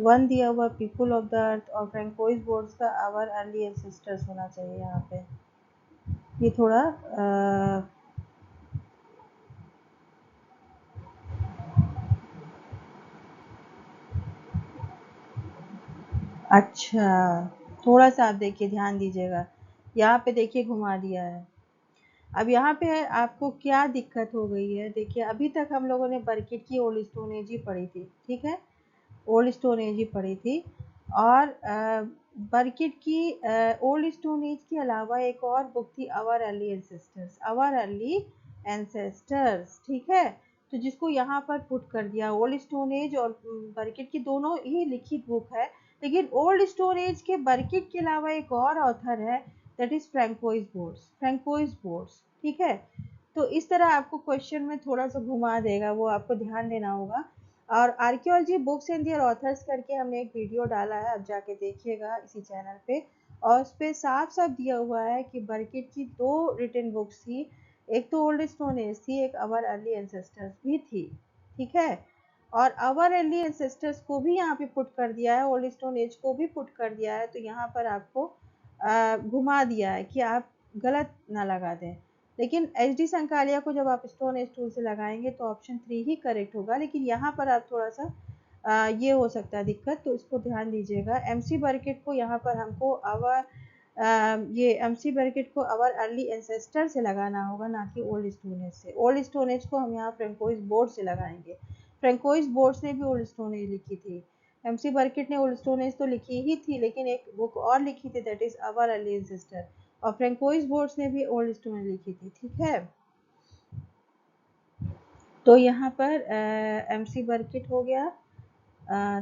1 दिया हुआ, पीपल ऑफ द अर्थ और फ्रेंकोइज बोर्ड्स का आवर अर्ली एंसेस्टर्स होना चाहिए यहाँ पे, ये थोड़ा अच्छा, थोड़ा सा आप देखिए, ध्यान दीजिएगा, यहाँ पे देखिए घुमा दिया है। अब यहाँ पे आपको क्या दिक्कत हो गई है, देखिए अभी तक हम लोगों ने बर्किट की ओल्ड स्टोन एज ही पढ़ी थी, ठीक है, ओल्ड स्टोन एज ही पढ़ी थी, और बर्किट की ओल्ड स्टोन एज के अलावा एक और बुक थी, अवर अर्ली एंसेस्टर्स, अवर अर्ली एंसेस्टर्स, ठीक है। तो जिसको यहाँ पर पुट कर दिया, ओल्ड स्टोन एज और बर्किट की दोनों ही लिखित बुक है, लेकिन ओल्ड स्टोन एज के बर्किट के अलावा एक और ऑथर है, दैट इज फ्रैंकोइज बोर्ड्स, फ्रैंकोइज बोर्ड्स, ठीक है। तो इस तरह आपको क्वेश्चन में थोड़ा सा घुमा देगा, वो आपको ध्यान देना होगा। और archaeology books and their authors करके हमने एक वीडियो डाला है, आप जाके देखिएगा इसी चैनल पे, और उस पर साफ साफ दिया हुआ है कि बर्किट की 2 रिटन बुक्स थी, एक तो ओल्ड स्टोन एज थी, एक अवर अर्ली एंसेस्टर्स भी थी, ठीक है। और अवर अर्ली एंसेस्टर्स को भी यहाँ पे पुट कर दिया है, ओल्ड स्टोन एज को भी पुट कर दिया है, तो यहाँ पर आपको घुमा दिया है कि आप गलत ना लगा दें। लेकिन एच डी संकालिया को जब आप स्टोन एज टूल से लगाएंगे तो ऑप्शन 3 ही करेक्ट होगा, लेकिन यहाँ पर आप थोड़ा सा ये हो सकता है दिक्कत, तो इसको ध्यान दीजिएगा। एम सी बर्किट को यहाँ पर हमको अवर ये एम सी बर्किट को अवर अर्ली एंसेस्टर से लगाना होगा, ना कि ओल्ड स्टोन एज से। ओल्ड स्टोन एज को हम यहाँ फ्रेंकोइज बोर्ड से लगाएंगे, फ्रेंकोइज बोर्ड्स ने भी ओल्ड स्टोन एज लिखी थी, एम सी बर्किट ने ओल्ड स्टोन एज तो लिखी ही थी, लेकिन एक बुक और लिखी थी, that is our early ancestor, और फ्रेंकोइज बोर्ड्स ने भी ओल्ड स्टोन लिखी थी, ठीक है। तो यहाँ पर एम सी बर्किट हो गया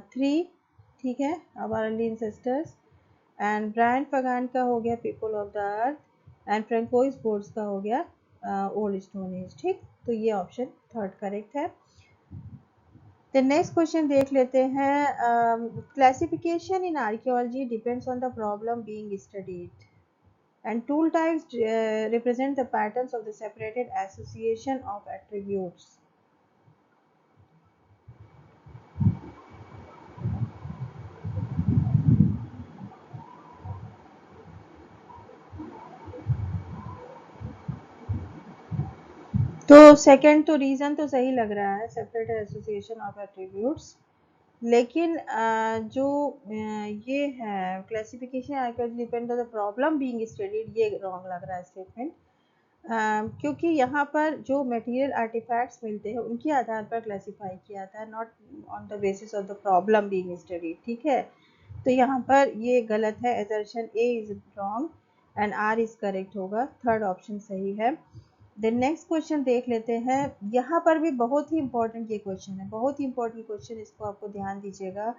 3, ठीक है, our early ancestors, and Brian Fagan का हो गया people of the earth, and François Bordes का हो गया ओल्ड स्टोन एज, ठीक। तो ये ऑप्शन 3 करेक्ट है। तो नेक्स्ट क्वेश्चन देख लेते हैं, classification in archaeology depends on the problem being studied, and tool types represent the patterns of the separated association of attributes. तो सेकंड तो रीजन तो सही लग रहा है, सेपरेटेड एसोसिएशन ऑफ एट्रीब्यूट्स, लेकिन जो ये है classification archaeology depend on the problem being studied, ये रॉन्ग लग रहा है स्टेटमेंट, क्योंकि यहाँ पर जो मटेरियल आर्टिफैक्ट्स मिलते हैं उनके आधार पर क्लासिफाई किया था, not on the basis of the problem being studied, ठीक है। तो यहाँ पर ये गलत है, assertion A is wrong and R is correct होगा, 3rd ऑप्शन सही है। देन नेक्स्ट क्वेश्चन देख लेते हैं। यहाँ पर भी बहुत ही इंपॉर्टेंट ये क्वेश्चन है, बहुत ही इंपॉर्टेंट क्वेश्चन, इसको आपको ध्यान दीजिएगा।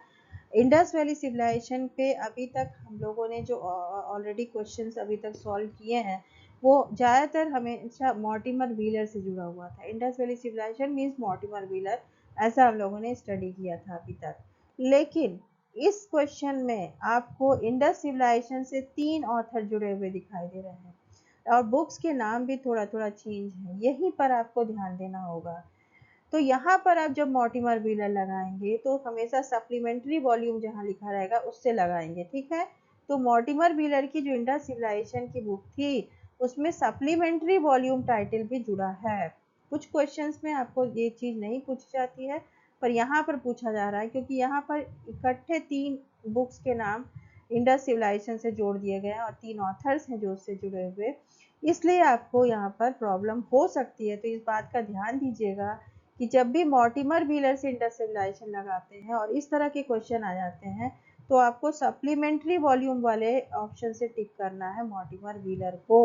इंडस वैली सिविलाइजेशन पे अभी तक हम लोगों ने जो ऑलरेडी क्वेश्चंस अभी तक सॉल्व किए हैं वो ज़्यादातर हमेशा मॉर्टिमर व्हीलर से जुड़ा हुआ था। Indus valley civilisation means Mortimer Wheeler, ऐसा हम लोगों ने स्टडी किया था अभी तक। लेकिन इस क्वेश्चन में आपको इंडस सिविलाइजेशन से 3 ऑथर जुड़े हुए दिखाई दे रहे हैं और बुक्स के नाम भी थोड़ा थोड़ा चेंज है, यहीं पर आपको ध्यान देना होगा। तो यहाँ पर आप जब मॉर्टिमर व्हीलर लगाएंगे तो हमेशा सप्लीमेंट्री वॉल्यूम जहाँ लिखा रहेगा उससे लगाएंगे, ठीक है। तो मॉर्टिमर व्हीलर की जो इंडस सिविलाइजेशन की बुक थी उसमें सप्लीमेंट्री वॉल्यूम टाइटल भी जुड़ा है। कुछ क्वेश्चंस में आपको ये चीज़ नहीं पूछी जाती है पर यहाँ पर पूछा जा रहा है, क्योंकि यहाँ पर इकट्ठे 3 बुक्स के नाम इंडस सिविलाइजेशन से जोड़ दिए गए हैं और 3 ऑथर्स हैं जो उससे जुड़े हुए, इसलिए आपको यहाँ पर प्रॉब्लम हो सकती है। तो इस बात का ध्यान दीजिएगा कि जब भी मॉर्टिमर व्हीलर से इंडस सिविलाइजेशन लगाते हैं और इस तरह के क्वेश्चन आ जाते हैं तो आपको सप्लीमेंट्री वॉल्यूम वाले ऑप्शन से टिक करना है मॉर्टिमर व्हीलर को।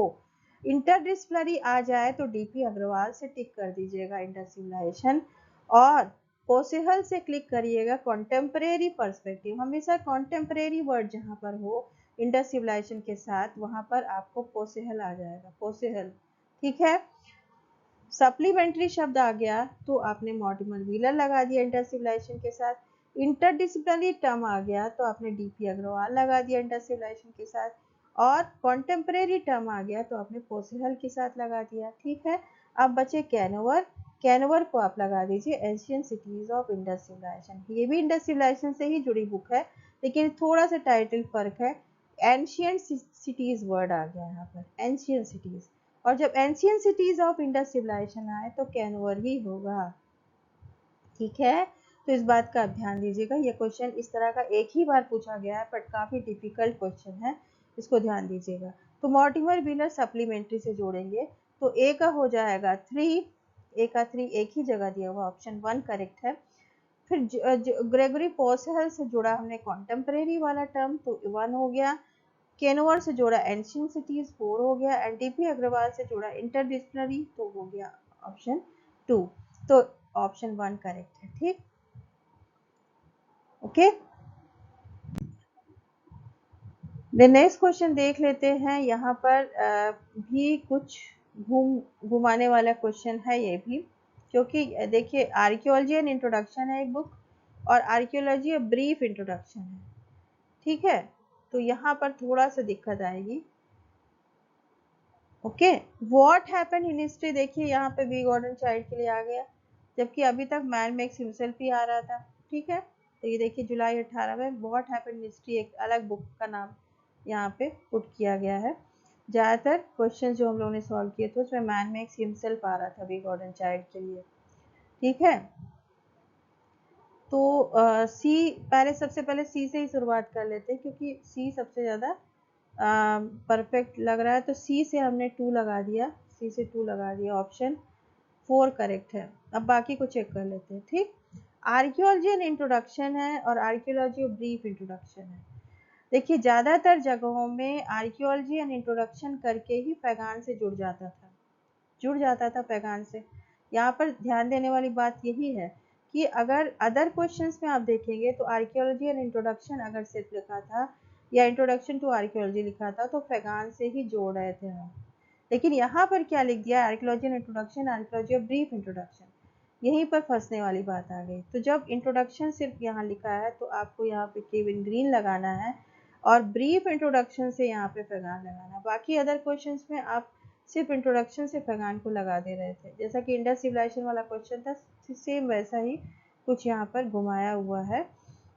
इंटरडिसिप्लिनरी आ जाए तो डीपी अग्रवाल से टिक कर दीजिएगा इंडस सिविलाइजेशन, और पोसेहल से क्लिक करिएगा कॉन्टेम्परेरी पर्सपेक्टिव। हमेशा कॉन्टेम्परेरी वर्ड जहाँ पर हो इंडस सिविलाइजेशन के साथ वहाँ पर आपको पोसेहल आ जाएगा, पोसेहल, ठीक है। सप्लीमेंट्री शब्द आ गया तो आपने मॉर्टिमर व्हीलर लगा दिया इंडस सिविलाइजेशन के साथ। इंटरडिसिप्लिनरी टर्म आ गया तो आपने डीपी अग्रवाल लगा दिया इंडस सिविलाइजेशन के साथ, और कॉन्टेम्परेरी टर्म आ गया तो आपने पोसेहल के साथ लगा दिया, ठीक है। अब बचे कैनोवर, कैनोवर को आप लगा दीजिए Asian cities of Indus civilisation. ये भी इंडस सिविलाइजेशन से ही जुड़ी बुक है लेकिन थोड़ा सा टाइटल फर्क है। एंशियंट सिटीज वर्ड आ गया यहाँ पर, एंशियंट सिटीज, और जब ancient cities of Indus civilisation आए तो कैनवर ही होगा, ठीक है। तो इस बात का आप ध्यान दीजिएगा। ये क्वेश्चन इस तरह का एक ही बार पूछा गया है बट काफी डिफिकल्ट क्वेश्चन है, इसको ध्यान दीजिएगा। तो मॉर्टिमर व्हीलर सप्लीमेंट्री से जोड़ेंगे तो ए का हो जाएगा 3, ए का 3 एक ही जगह दिया हुआ, ऑप्शन 1 करेक्ट है। फिर ग्रेगरी पोसेहल से जुड़ा हमने कॉन्टेम्परेरी वाला टर्म तो 1 हो गया। केनोवर से जोड़ा एंशियंट सिटीज 4 हो गया, एंड डीपी अग्रवाल से जोड़ा इंटरडिसिप्लिनरी तो हो गया ऑप्शन 2। तो ऑप्शन 1 करेक्ट है, ठीक, ओके। नेक्स्ट क्वेश्चन देख लेते हैं। यहाँ पर भी कुछ घुमाने वाला क्वेश्चन है ये भी, क्योंकि देखिए आर्कियोलॉजी एंड इंट्रोडक्शन है एक बुक और आर्कियोलॉजी अ ब्रीफ इंट्रोडक्शन है, ठीक है। तो यहाँ पर थोड़ा सा दिक्कत आएगी, okay. What happen in history, देखिए यहाँ पे बी गॉर्डन चाइल्ड के लिए आ गया जबकि अभी तक मैन मेक्स हिमसेल्फ ही आ रहा था, ठीक है। तो ये देखिए जुलाई 18 में व्हाट हैपन इन हिस्ट्री एक अलग बुक का नाम यहाँ पे पुट किया गया है। ज़्यादातर क्वेश्चन जो हम लोगों ने सॉल्व किए थे उसमें मैन मेक्स हिमसेल्फ आ रहा था बी गॉर्डन चाइल्ड के लिए, ठीक है। तो सी, पहले सबसे पहले सी से ही शुरुआत कर लेते हैं क्योंकि सी सबसे ज़्यादा परफेक्ट लग रहा है। तो सी से हमने 2 लगा दिया, सी से 2 लगा दिया, ऑप्शन 4 करेक्ट है। अब बाकी को चेक कर लेते हैं, ठीक। आर्कियोलॉजी एंड इंट्रोडक्शन है और आर्कियोलॉजी ब्रीफ इंट्रोडक्शन है। देखिए ज़्यादातर जगहों में आर्कियोलॉजी एंड इंट्रोडक्शन करके ही पैगान से जुड़ जाता था पैगान से। यहाँ पर ध्यान देने वाली बात यही है कि अगर अदर क्वेश्चंस में आप देखेंगे तो आर्कियोलॉजी एंड इंट्रोडक्शन अगर सिर्फ लिखा था या इंट्रोडक्शन टू आर्कियोलॉजी लिखा था तो पैगान से ही जोड़ रहे थे हम। लेकिन यहाँ पर क्या लिख दिया, archaeology and introduction, archaeology brief introduction, यहीं पर फंसने वाली बात आ गई। तो जब इंट्रोडक्शन सिर्फ यहाँ लिखा है तो आपको यहाँ पे केविन ग्रीन लगाना है और ब्रीफ इंट्रोडक्शन से यहाँ पे पैगान लगाना। बाकी अदर क्वेश्चंस में आप सिर्फ इंट्रोडक्शन से पैगान को लगा दे रहे थे, जैसा कि इंडस सिविलाइजेशन वाला क्वेश्चन था, सेम वैसा ही कुछ यहाँ पर घुमाया हुआ है।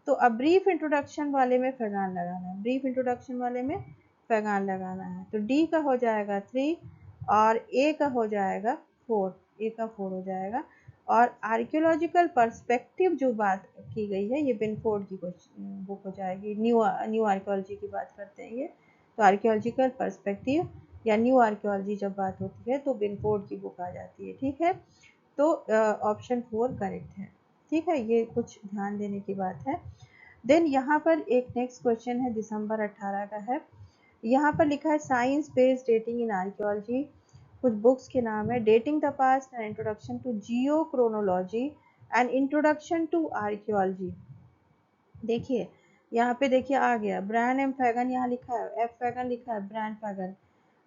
तो अब ब्रीफ इंट्रोडक्शन वाले में पैगान लगाना है, ब्रीफ इंट्रोडक्शन वाले में पैगान लगाना है। तो डी का हो जाएगा 3 और ए का हो जाएगा 4, ए का 4 हो जाएगा। और आर्कियोलॉजिकल पर्सपेक्टिव जो बात की गई है ये बिनफोर्ड की बुक हो जाएगी, न्यू आर्कियोलॉजी की बात करते हैं ये। तो आर्कियोलॉजिकल पर्सपेक्टिव या न्यू आर्कियोलॉजी जब बात होती है तो बिनफोर्ड की बुक आ जाती है, ठीक है। तो ऑप्शन 4 करेक्ट है, ठीक है। ये कुछ ध्यान देने की बात है। देन यहाँ पर एक नेक्स्ट क्वेश्चन है दिसंबर 18 का है। यहाँ पर लिखा है science based dating in archaeology. कुछ बुक्स के नाम है, dating the past and introduction to geochronology and introduction to archaeology. देखिए यहाँ पे देखिए आ गया ब्रायन एम फैगन, यहाँ लिखा है एफ फैगन लिखा है, ब्रायन फैगन।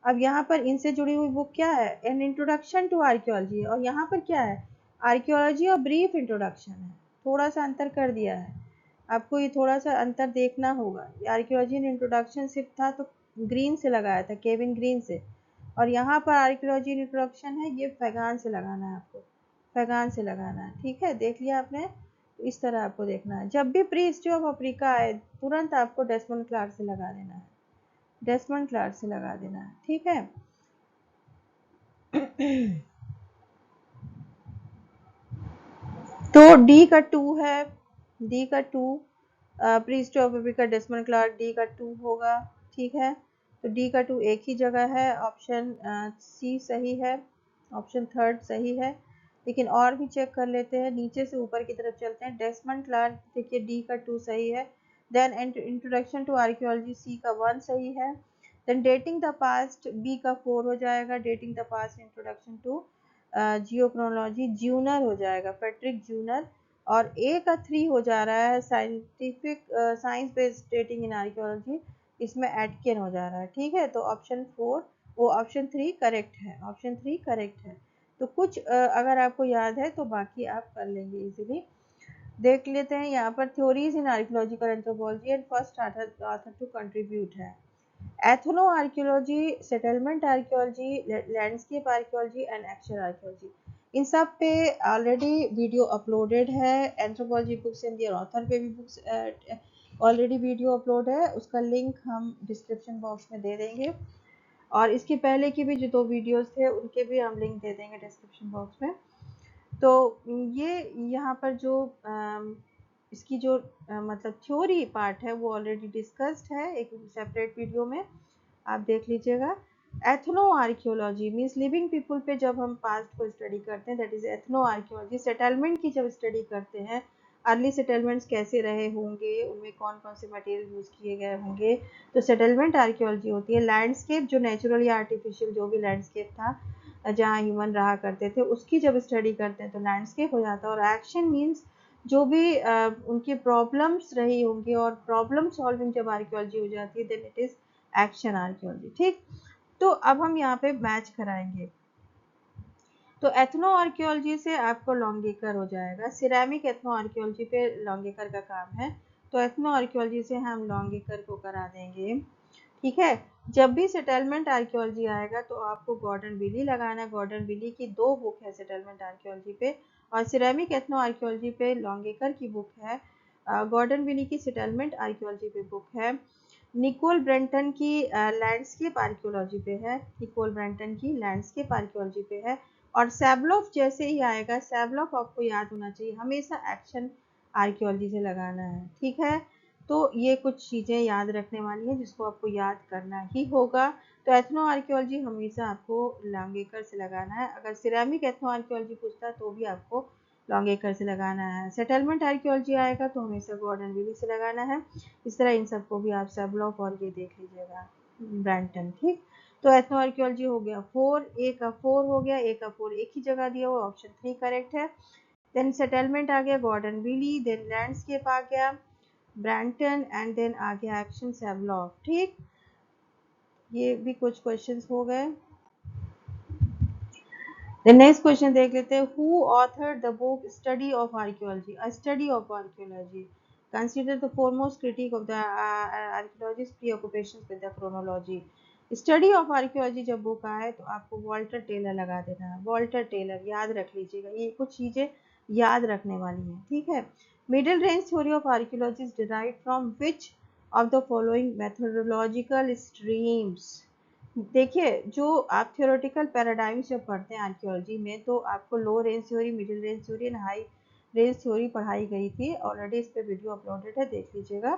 अब यहाँ पर इनसे जुड़ी हुई बुक क्या है, एन इंट्रोडक्शन टू आर्कियोलॉजी, और यहाँ पर क्या है, आर्कियोलॉजी और ब्रीफ इंट्रोडक्शन है। थोड़ा सा अंतर कर दिया है, आपको ये थोड़ा सा अंतर देखना होगा। आर्कियोलॉजी इन इंट्रोडक्शन सिर्फ था तो ग्रीन से लगाया था, केविन ग्रीन से, और यहाँ पर आर्कियोलॉजी इन इंट्रोडक्शन है, ये फैगान से लगाना है आपको, फैगान से लगाना है। ठीक है, देख लिया आपने, इस तरह आपको देखना है। जब भी प्री हिस्ट्री ऑफ अफ्रीका आए तुरंत आपको डेसमंड क्लार्क से लगा देना है, डेसमंड क्लार्क से लगा देना है। ठीक है तो डी का 2 है, डी का 2 prehistory of Africa Desmond Clark, D का 2 होगा। ठीक है, तो डी का 2 एक ही जगह है, ऑप्शन सी सही है, ऑप्शन थर्ड सही है। लेकिन और भी चेक कर लेते हैं, नीचे से ऊपर की तरफ चलते हैं। डेसमंड क्लार्क देखिए डी का 2 सही है, then introduction to archaeology C का 1 सही है, then dating the past B का 4 हो जाएगा, dating the past introduction to geochronology Zeuner हो जाएगा, पेट्रिक ज्यूनर। और ए का 3 हो जा रहा है, scientific science based dating in archaeology, इसमें एटकिन हो जा रहा है। ठीक है, तो ऑप्शन 4 वो ऑप्शन 3 करेक्ट है, ऑप्शन 3 करेक्ट है। तो कुछ अगर आपको याद है तो बाकी आप कर लेंगे इजीली। देख लेते हैं यहाँ पर theories in archaeological anthropology and first author to contribute है ethnoarchaeology, settlement archaeology, landscape archaeology and action archaeology. इन सब पे ऑलरेडी वीडियो अपलोडेड है, anthropology books and their author पे भी बुक्स ऑलरेडी वीडियो अपलोड है, उसका लिंक हम डिस्क्रिप्शन बॉक्स में दे देंगे, और इसके पहले की भी जो 2 वीडियोस थे उनके भी हम लिंक दे देंगे डिस्क्रिप्शन बॉक्स में। तो ये यहाँ पर जो इसकी जो मतलब थ्योरी पार्ट है वो ऑलरेडी डिस्कस्ड है एक सेपरेट वीडियो में, आप देख लीजिएगा। Ethno archaeology means living people पे जब हम पास्ट को स्टडी करते हैं, that is ethno archaeology. Settlement की जब स्टडी करते हैं, अर्ली सेटलमेंट्स कैसे रहे होंगे, उनमें कौन कौन से मटेरियल यूज किए गए होंगे, तो सेटलमेंट आर्कियोलॉजी होती है। लैंडस्केप जो नेचुरल या आर्टिफिशियल जो भी लैंडस्केप था जहाँ ह्यूमन रहा करते थे उसकी जब स्टडी करते हैं तो लैंडस्केप हो जाता है। और एक्शन मीन्स जो भी उनकी प्रॉब्लम्स रही होंगी और प्रॉब्लम सॉल्विंग जब आर्कियोलॉजी हो जाती है then it is action archaeology. ठीक, तो अब हम यहाँ पे मैच कराएंगे। तो एथनो आर्कियोलॉजी से आपको लॉन्गेकर हो जाएगा, सिरेमिक एथनो आर्कियोलॉजी पे लॉन्गेकर का काम है, तो एथनो आर्कियोलॉजी से हम लॉन्गेकर को करा देंगे। ठीक है, जब भी सेटलमेंट आर्कियोलॉजी आएगा तो आपको गॉर्डन बिली लगाना है। गॉर्डन बिली की 2 बुक है सेटलमेंट आर्कियोलॉजी पे, और सिरेमिक एथनो आर्कियोलॉजी पे लॉन्गेकर की बुक है, गॉर्डन बिली की सेटलमेंट आर्कियोलॉजी पे बुक है, निकोल ब्रेंटन की लैंडस्केप आर्कियोलॉजी पे है, निकोल ब्रेंटन की लैंडस्केप आर्कियोलॉजी पे है। और सैवलोफ जैसे ही आएगा, सैवलोफ आपको याद होना चाहिए, हमेशा एक्शन आर्कियोलॉजी से लगाना है। ठीक है, तो ये कुछ चीज़ें याद रखने वाली हैं जिसको आपको याद करना ही होगा। तो एथनो आर्कियोलॉजी हमेशा आपको लॉन्गेकर से लगाना है, अगर सिरेमिक एथनो आर्कियोलॉजी पूछता है तो भी आपको लॉन्गेकर से लगाना है। सेटलमेंट आर्कियोलॉजी आएगा तो हमेशा गॉर्डन विली से लगाना है। इस तरह इन सबको भी आप सैवलोफ और ये देख लीजिएगा ब्रैंटन। ठीक, तो एथनो आर्कियोलॉजी हो गया 4, ए का 4 हो गया, ए का 4 एक ही जगह दिया हुआ, ऑप्शन 3 करेक्ट है। देन सेटलमेंट आ गया गॉर्डन विली, देन लैंडस्केप आ गया ब्रैंटन, एंड देन आ गया एक्शन सैवलोफ। ठीक, ये भी कुछ क्वेश्चंस हो गए। The next question देख लेते हैं, who authored the book Study of Archaeology? A Study of Archaeology. Consider the foremost critique of the archaeologist's preoccupations with the chronology. Study of Archaeology जब बुक आए तो आपको वॉल्टर टेलर लगा देना है, वॉल्टर टेलर याद रख लीजिएगा, ये कुछ चीज़ें याद रखने वाली हैं। ठीक है, middle range theory of archaeology is derived from which of the following methodological streams. देखिए जो आप थियोरेटिकल पैराडाइम्स जब पढ़ते हैं आर्कियोलॉजी में तो आपको लो range theory, middle range theory and high range theory पढ़ाई गई थी, ऑलरेडी इस पे वीडियो अपलोडेड है, देख लीजिएगा।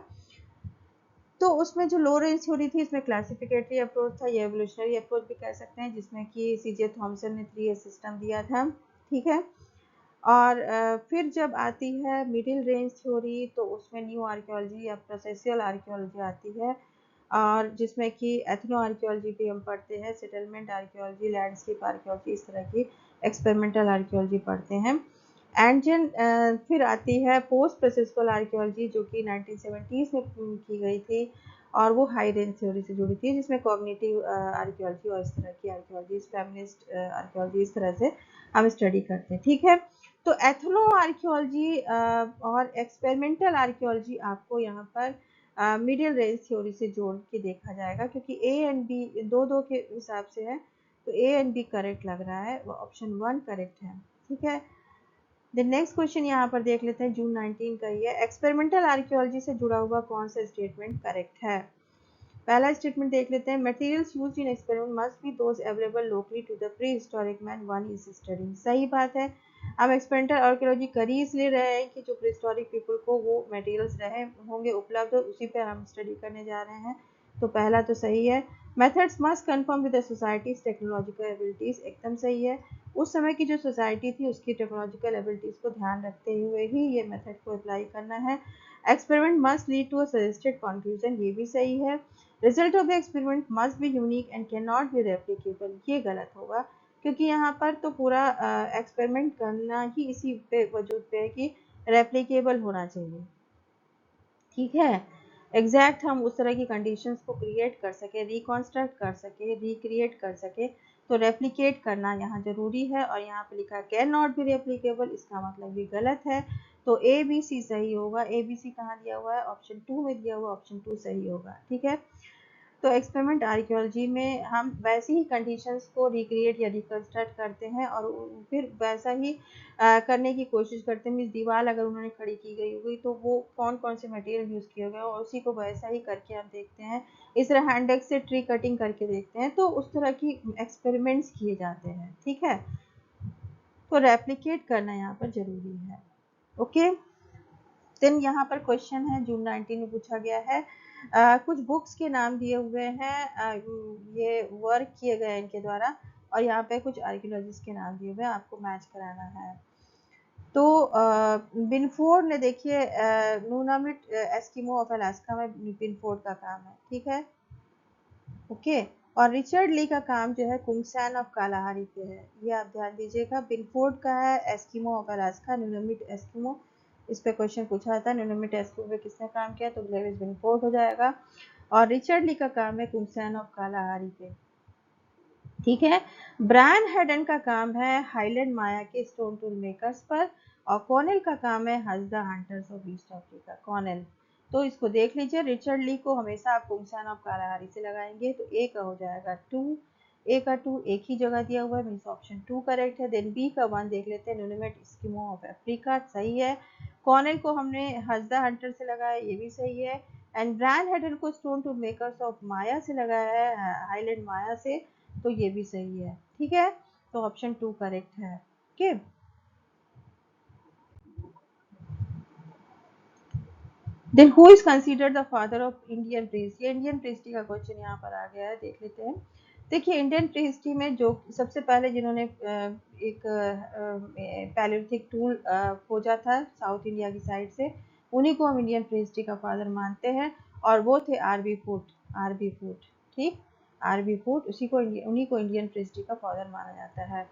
तो उसमें जो लो रेंज थ्योरी थी इसमें क्लासिफिकेटरी अप्रोच था, या एवोल्यूशनरी अप्रोच भी कह सकते हैं, जिसमें कि सीजे थॉमसन ने 3 सिस्टम दिया था। ठीक है, और फिर जब आती है मिडिल रेंज थ्योरी तो उसमें न्यू आर्कियोलॉजी या प्रोसेसियल आर्कियोलॉजी आती है, और जिसमें कि एथनो आर्कियोलॉजी भी हम पढ़ते हैं, सेटलमेंट आर्कियोलॉजी, लैंडस्केप आर्कियोलॉजी, इस तरह की एक्सपेरिमेंटल आर्कियोलॉजी पढ़ते हैं। एंजन फिर आती है पोस्ट प्रोसेसुअल आर्कियोलॉजी, जो कि 1970s में की गई थी, और वो हाई रेंज थ्योरी से जुड़ी थी, जिसमें कॉग्निटिव आर्कियोलॉजी और इस तरह की आर्कियोलॉजी, फेमिनिस्ट आर्कियोलॉजी, इस तरह से हम स्टडी करते हैं। ठीक है, तो एथनो आर्कियोलॉजी और एक्सपेरिमेंटल आर्कियोलॉजी आपको यहाँ पर मिडिल रेंज थ्योरी से जोड़ के देखा जाएगा, क्योंकि ए एंड बी दो दो के हिसाब से है, तो ए एंड बी करेक्ट लग रहा है, ऑप्शन 1 करेक्ट है। ठीक है, द नेक्स्ट क्वेश्चन यहाँ पर देख लेते हैं, जून 19 का ही है। एक्सपेरिमेंटल आर्कियोलॉजी से जुड़ा हुआ कौन सा स्टेटमेंट करेक्ट है? पहला स्टेटमेंट देख लेते हैं, materials used in experiment must be those available locally to the prehistoric man one is studying. सही बात है, हम एक्सपेरिमेंटल आर्कियोलॉजी कर ही इसलिए रहे हैं कि जो प्री हिस्टोरिक पीपल को वो मटेरियल्स रहे होंगे उपलब्ध, उसी पे हम स्टडी करने जा रहे हैं, तो पहला तो सही है। Methods must confirm with the societies technological abilities, एकदम सही है, उस समय की जो सोसाइटी थी उसकी टेक्नोलॉजिकल एबिलिटीज को ध्यान रखते हुए ही ये मेथड को अप्लाई करना है। Experiment must lead to a suggested conclusion, ये भी सही है। Result of the experiment must be unique and can not be replicable, ये गलत होगा, क्योंकि यहाँ पर तो पूरा एक्सपेरिमेंट करना ही इसी पे वजूद पे है कि रेप्लिकेबल होना चाहिए। ठीक है, एग्जैक्ट हम उस तरह की कंडीशंस को क्रिएट कर सके, रिकॉन्स्ट्रक्ट कर सके, रिक्रिएट कर सके, तो रेप्लिकेट करना यहाँ जरूरी है, और यहाँ पे लिखा कैन नॉट बी रेप्लिकेबल, इसका मतलब ये गलत है, तो ए बी सी सही होगा। ए बी सी कहाँ दिया हुआ है? ऑप्शन 2 में दिया हुआ, ऑप्शन 2 सही होगा। ठीक है, तो एक्सपेरिमेंट आर्कियोलॉजी में हम वैसी ही कंडीशंस को रिक्रिएट या रिकंस्ट्रक्ट करते हैं, और फिर वैसा ही करने की कोशिश करते हैं। मीन्स दीवार अगर उन्होंने खड़ी की गई हुई तो वो कौन कौन से मटेरियल यूज़ किए गए और उसी को वैसा ही करके हम देखते हैं। इस तरह हैंडेक्स से ट्री कटिंग करके देखते हैं, तो उस तरह की एक्सपेरिमेंट्स किए जाते हैं। ठीक है, तो रेप्लिकेट करना यहाँ पर जरूरी है। ओके, देन यहाँ पर क्वेश्चन है, जून 19 में पूछा गया है, कुछ बुक्स के नाम दिए हुए हैं, ये वर्क किए गए इनके द्वारा, और यहाँ पे कुछ आर्कियोलॉजिस्ट के नाम दिए हुए हैं, आपको मैच कराना है। तो बिनफोर्ड ने, देखिए नूनामिट एस्किमो ऑफ अलास्का में बिनफोर्ड का काम है। ठीक है, ओके, और रिचर्ड ली का काम जो है कुंगसैन ऑफ कालाहारी पे है, ये आप ध्यान दीजिएगा। बिनफोर्ड का है एस्किमो ऑफ अलास्का, नूनामिट एस्किमो, इस पे क्वेश्चन पूछा था, नूनामिट एस्किमो पे किसने काम किया, तो ग्लेविस बिनफोर्ड हो जाएगा, और रिचर्ड ली का काम है कुंगसैन ऑफ कालाहारी पे। ठीक है, ब्रायन हेडन का काम है हाईलैंड माया के स्टोन टूल मेकर्स पर, और कॉनेल का काम है हजदा hunters of East Africa, O'Connell. तो इसको देख लीजिए, रिचर्ड ली को हमेशा आप कुंगसैन ऑफ कालाहारी से लगाएंगे, तो ए का हो जाएगा 2, ए का 2 एक ही जगह दिया हुआ है, मीन्स ऑप्शन 2 करेक्ट है। देन बी का 1 देख लेते हैं, नूनामिट एस्किमो ऑफ अफ्रीका, सही है। कॉनेल को हमने हजदा हंटर से लगाया, ये भी सही है। एंड ब्रायन हेडन को स्टोन टूल मेकर्स ऑफ माया से लगाया है, हाईलैंड माया से, तो ये भी सही है। ठीक है, तो ऑप्शन 2 करेक्ट है। Okay, then who is considered the father of Indian prehistory, ये इंडियन प्रीहिस्ट्री का क्वेश्चन यहाँ पर आ गया है, देख लेते हैं। देखिए, इंडियन प्रीहिस्ट्री में जो सबसे पहले जिन्होंने एक पैलियोलिथिक टूल खोजा था साउथ इंडिया की साइड से, उन्हीं को हम इंडियन प्रीहिस्ट्री का फादर मानते हैं, और वो थे आरबी फूट, आरबी फूट। ठीक, आरबी फूट, उन्हीं को इंडियन प्रीहिस्ट्री का फादर माना जाता है।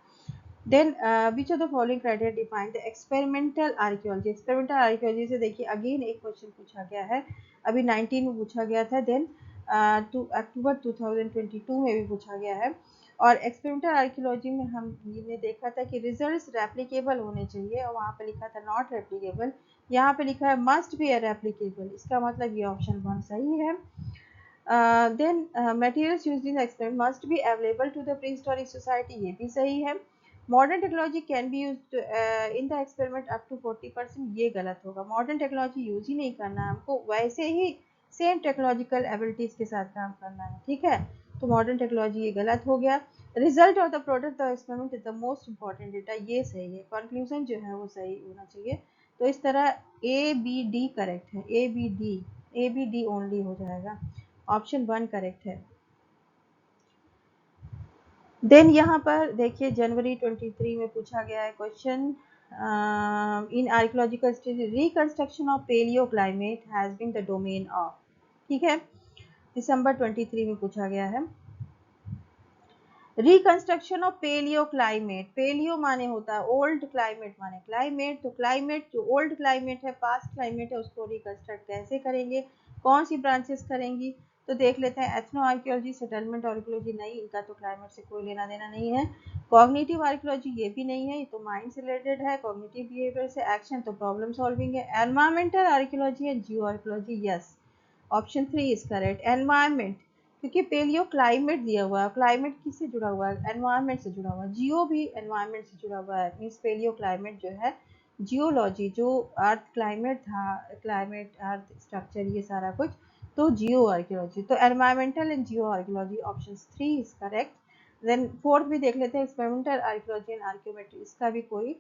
Then which of the following criteria define the experimental archaeology? Experimental archaeology से देखिए अगेन एक क्वेश्चन पूछा गया है, अभी 19 में पूछा गया था, देन अक्टूबर 2022 में भी पूछा गया है। और एक्सपेरिमेंटल आर्कियोलॉजी में हमने देखा था कि रिजल्ट्स रेप्लिकेबल होने चाहिए, और वहाँ पे लिखा था नॉट रेप्लिकेबल, यहाँ पे लिखा है मस्ट बी रेप्लिकेबल, इसका मतलब ये ऑप्शन 1 सही है। Then materials used in experiment must be available to the prehistoric society, ये भी सही है। Modern technology can be used in the experiment up to 40%, ये गलत होगा, मॉडर्न टेक्नोलॉजी यूज ही नहीं करना है हमको, वैसे ही सेम टेक्नोलॉजिकल एबिलिटीज के साथ काम करना है। ठीक है, तो मॉडर्न टेक्नोलॉजी ये गलत हो गया। Result of the product of experiment is the most important data, ये सही है, कंक्लूजन जो है वो सही होना चाहिए, तो इस तरह ए बी डी करेक्ट है, A B D, A B D only हो जाएगा, ऑप्शन 1 करेक्ट है। देन यहाँ पर देखिए जनवरी 23 में पूछा गया है question, in archaeological study reconstruction of palaeoclimate has been the domain of. ठीक है, दिसंबर 23 में पूछा गया है। Reconstruction of palaeoclimate, palaeo माने होता है ओल्ड, क्लाइमेट माने क्लाइमेट, तो क्लाइमेट जो ओल्ड क्लाइमेट है, पास्ट क्लाइमेट है, उसको रिकंस्ट्रक्ट कैसे करेंगे, कौन सी ब्रांचेस करेंगी, तो देख लेते हैं। एथनो आर्कियोलॉजी, सेटलमेंट आर्कियोलॉजी नहीं, इनका तो क्लाइमेट से कोई लेना देना नहीं है। कॉग्निटिव आर्कियोलॉजी ये भी नहीं है, ये तो माइंड से रिलेटेड है। कॉग्निटिव बिहेवियर से, एक्शन तो प्रॉब्लम सॉल्विंग है। Environmental archaeology and Jio archaeology, yes, option 3 is correct. Environment, क्योंकि पेलियो क्लाइमेट दिया हुआ है, क्लाइमेट किससे जुड़ा हुआ है, एनवायरमेंट से जुड़ा हुआ है। जियो भी एनवायरमेंट से जुड़ा हुआ है, मीन्स पेलियो क्लाइमेट जो है जियोलॉजी, जो अर्थ क्लाइमेट था, क्लाइमेट अर्थ स्ट्रक्चर ये सारा कुछ, तो जियो आर्कियोलॉजी, तो environmental and geoarchaeology, option 3 is correct. Then fourth भी देख लेते हैं, एक्सपेरिमेंटल आर्कियोलॉजी एंड आर्कियोमेट्री, इसका भी कोई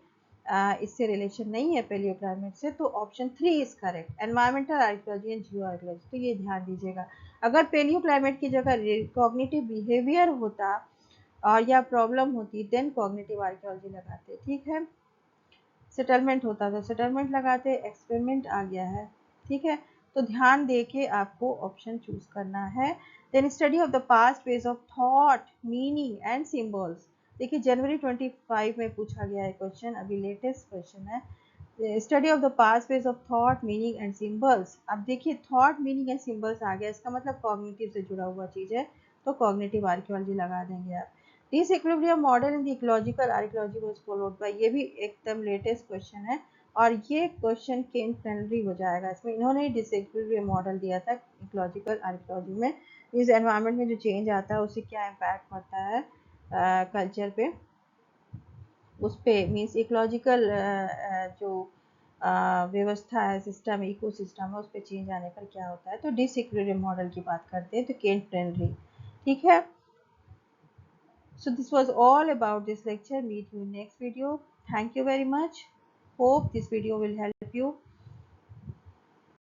इससे रिलेशन नहीं है पेलियो क्लाइमेट से, तो option 3 is correct, environmental archaeology and geoarchaeology. तो ये ध्यान दीजिएगा, अगर पेलियो क्लाइमेट की जगह कॉग्निटिव बिहेवियर होता और या प्रॉब्लम होती, देन कॉग्निटिव आर्कियोलॉजी लगाते, ठीक है। सेटलमेंट होता तो सेटलमेंट लगाते, एक्सपेरिमेंट आ गया है, ठीक है। तो ध्यान दे के आपको ऑप्शन चूज करना है। Then study of the past ways of thought, meaning and symbols, देखिए जनवरी 25 में पूछा गया है क्वेश्चन, अभी लेटेस्ट क्वेश्चन है। Study of the past phase of thought, meaning and symbols, अब देखिए थॉट, मीनिंग एंड सिंबल्स आ गया, इसका मतलब कॉग्निटिव से जुड़ा हुआ चीज है, तो कॉग्निटिव आर्कियोलॉजी लगा देंगे आप। Disequilibrium model in the ecological archaeology was followed by, ये भी एकदम लेटेस्ट क्वेश्चन है, और ये क्वेश्चन केन फ्रेंडली हो जाएगा, इसमें इन्होंने डिसइक्विलिब्रियम मॉडल दिया था इकोलॉजिकल आर्कियोलॉजी में, इस एनवायरनमेंट में जो चेंज आता है उससे क्या इम्पैक्ट पड़ता है कल्चर पे, उस पर, मीन्स इकोलॉजिकल जो व्यवस्था है, सिस्टम, इको सिस्टम है, उस पर चेंज आने पर क्या होता है, तो डिसइक्विलिब्रियम मॉडल की बात करते हैं, तो केन फ्रेंडली, ठीक है। So this was all about this lecture. Meet you in next video. Thank you very much. Hope this video will help you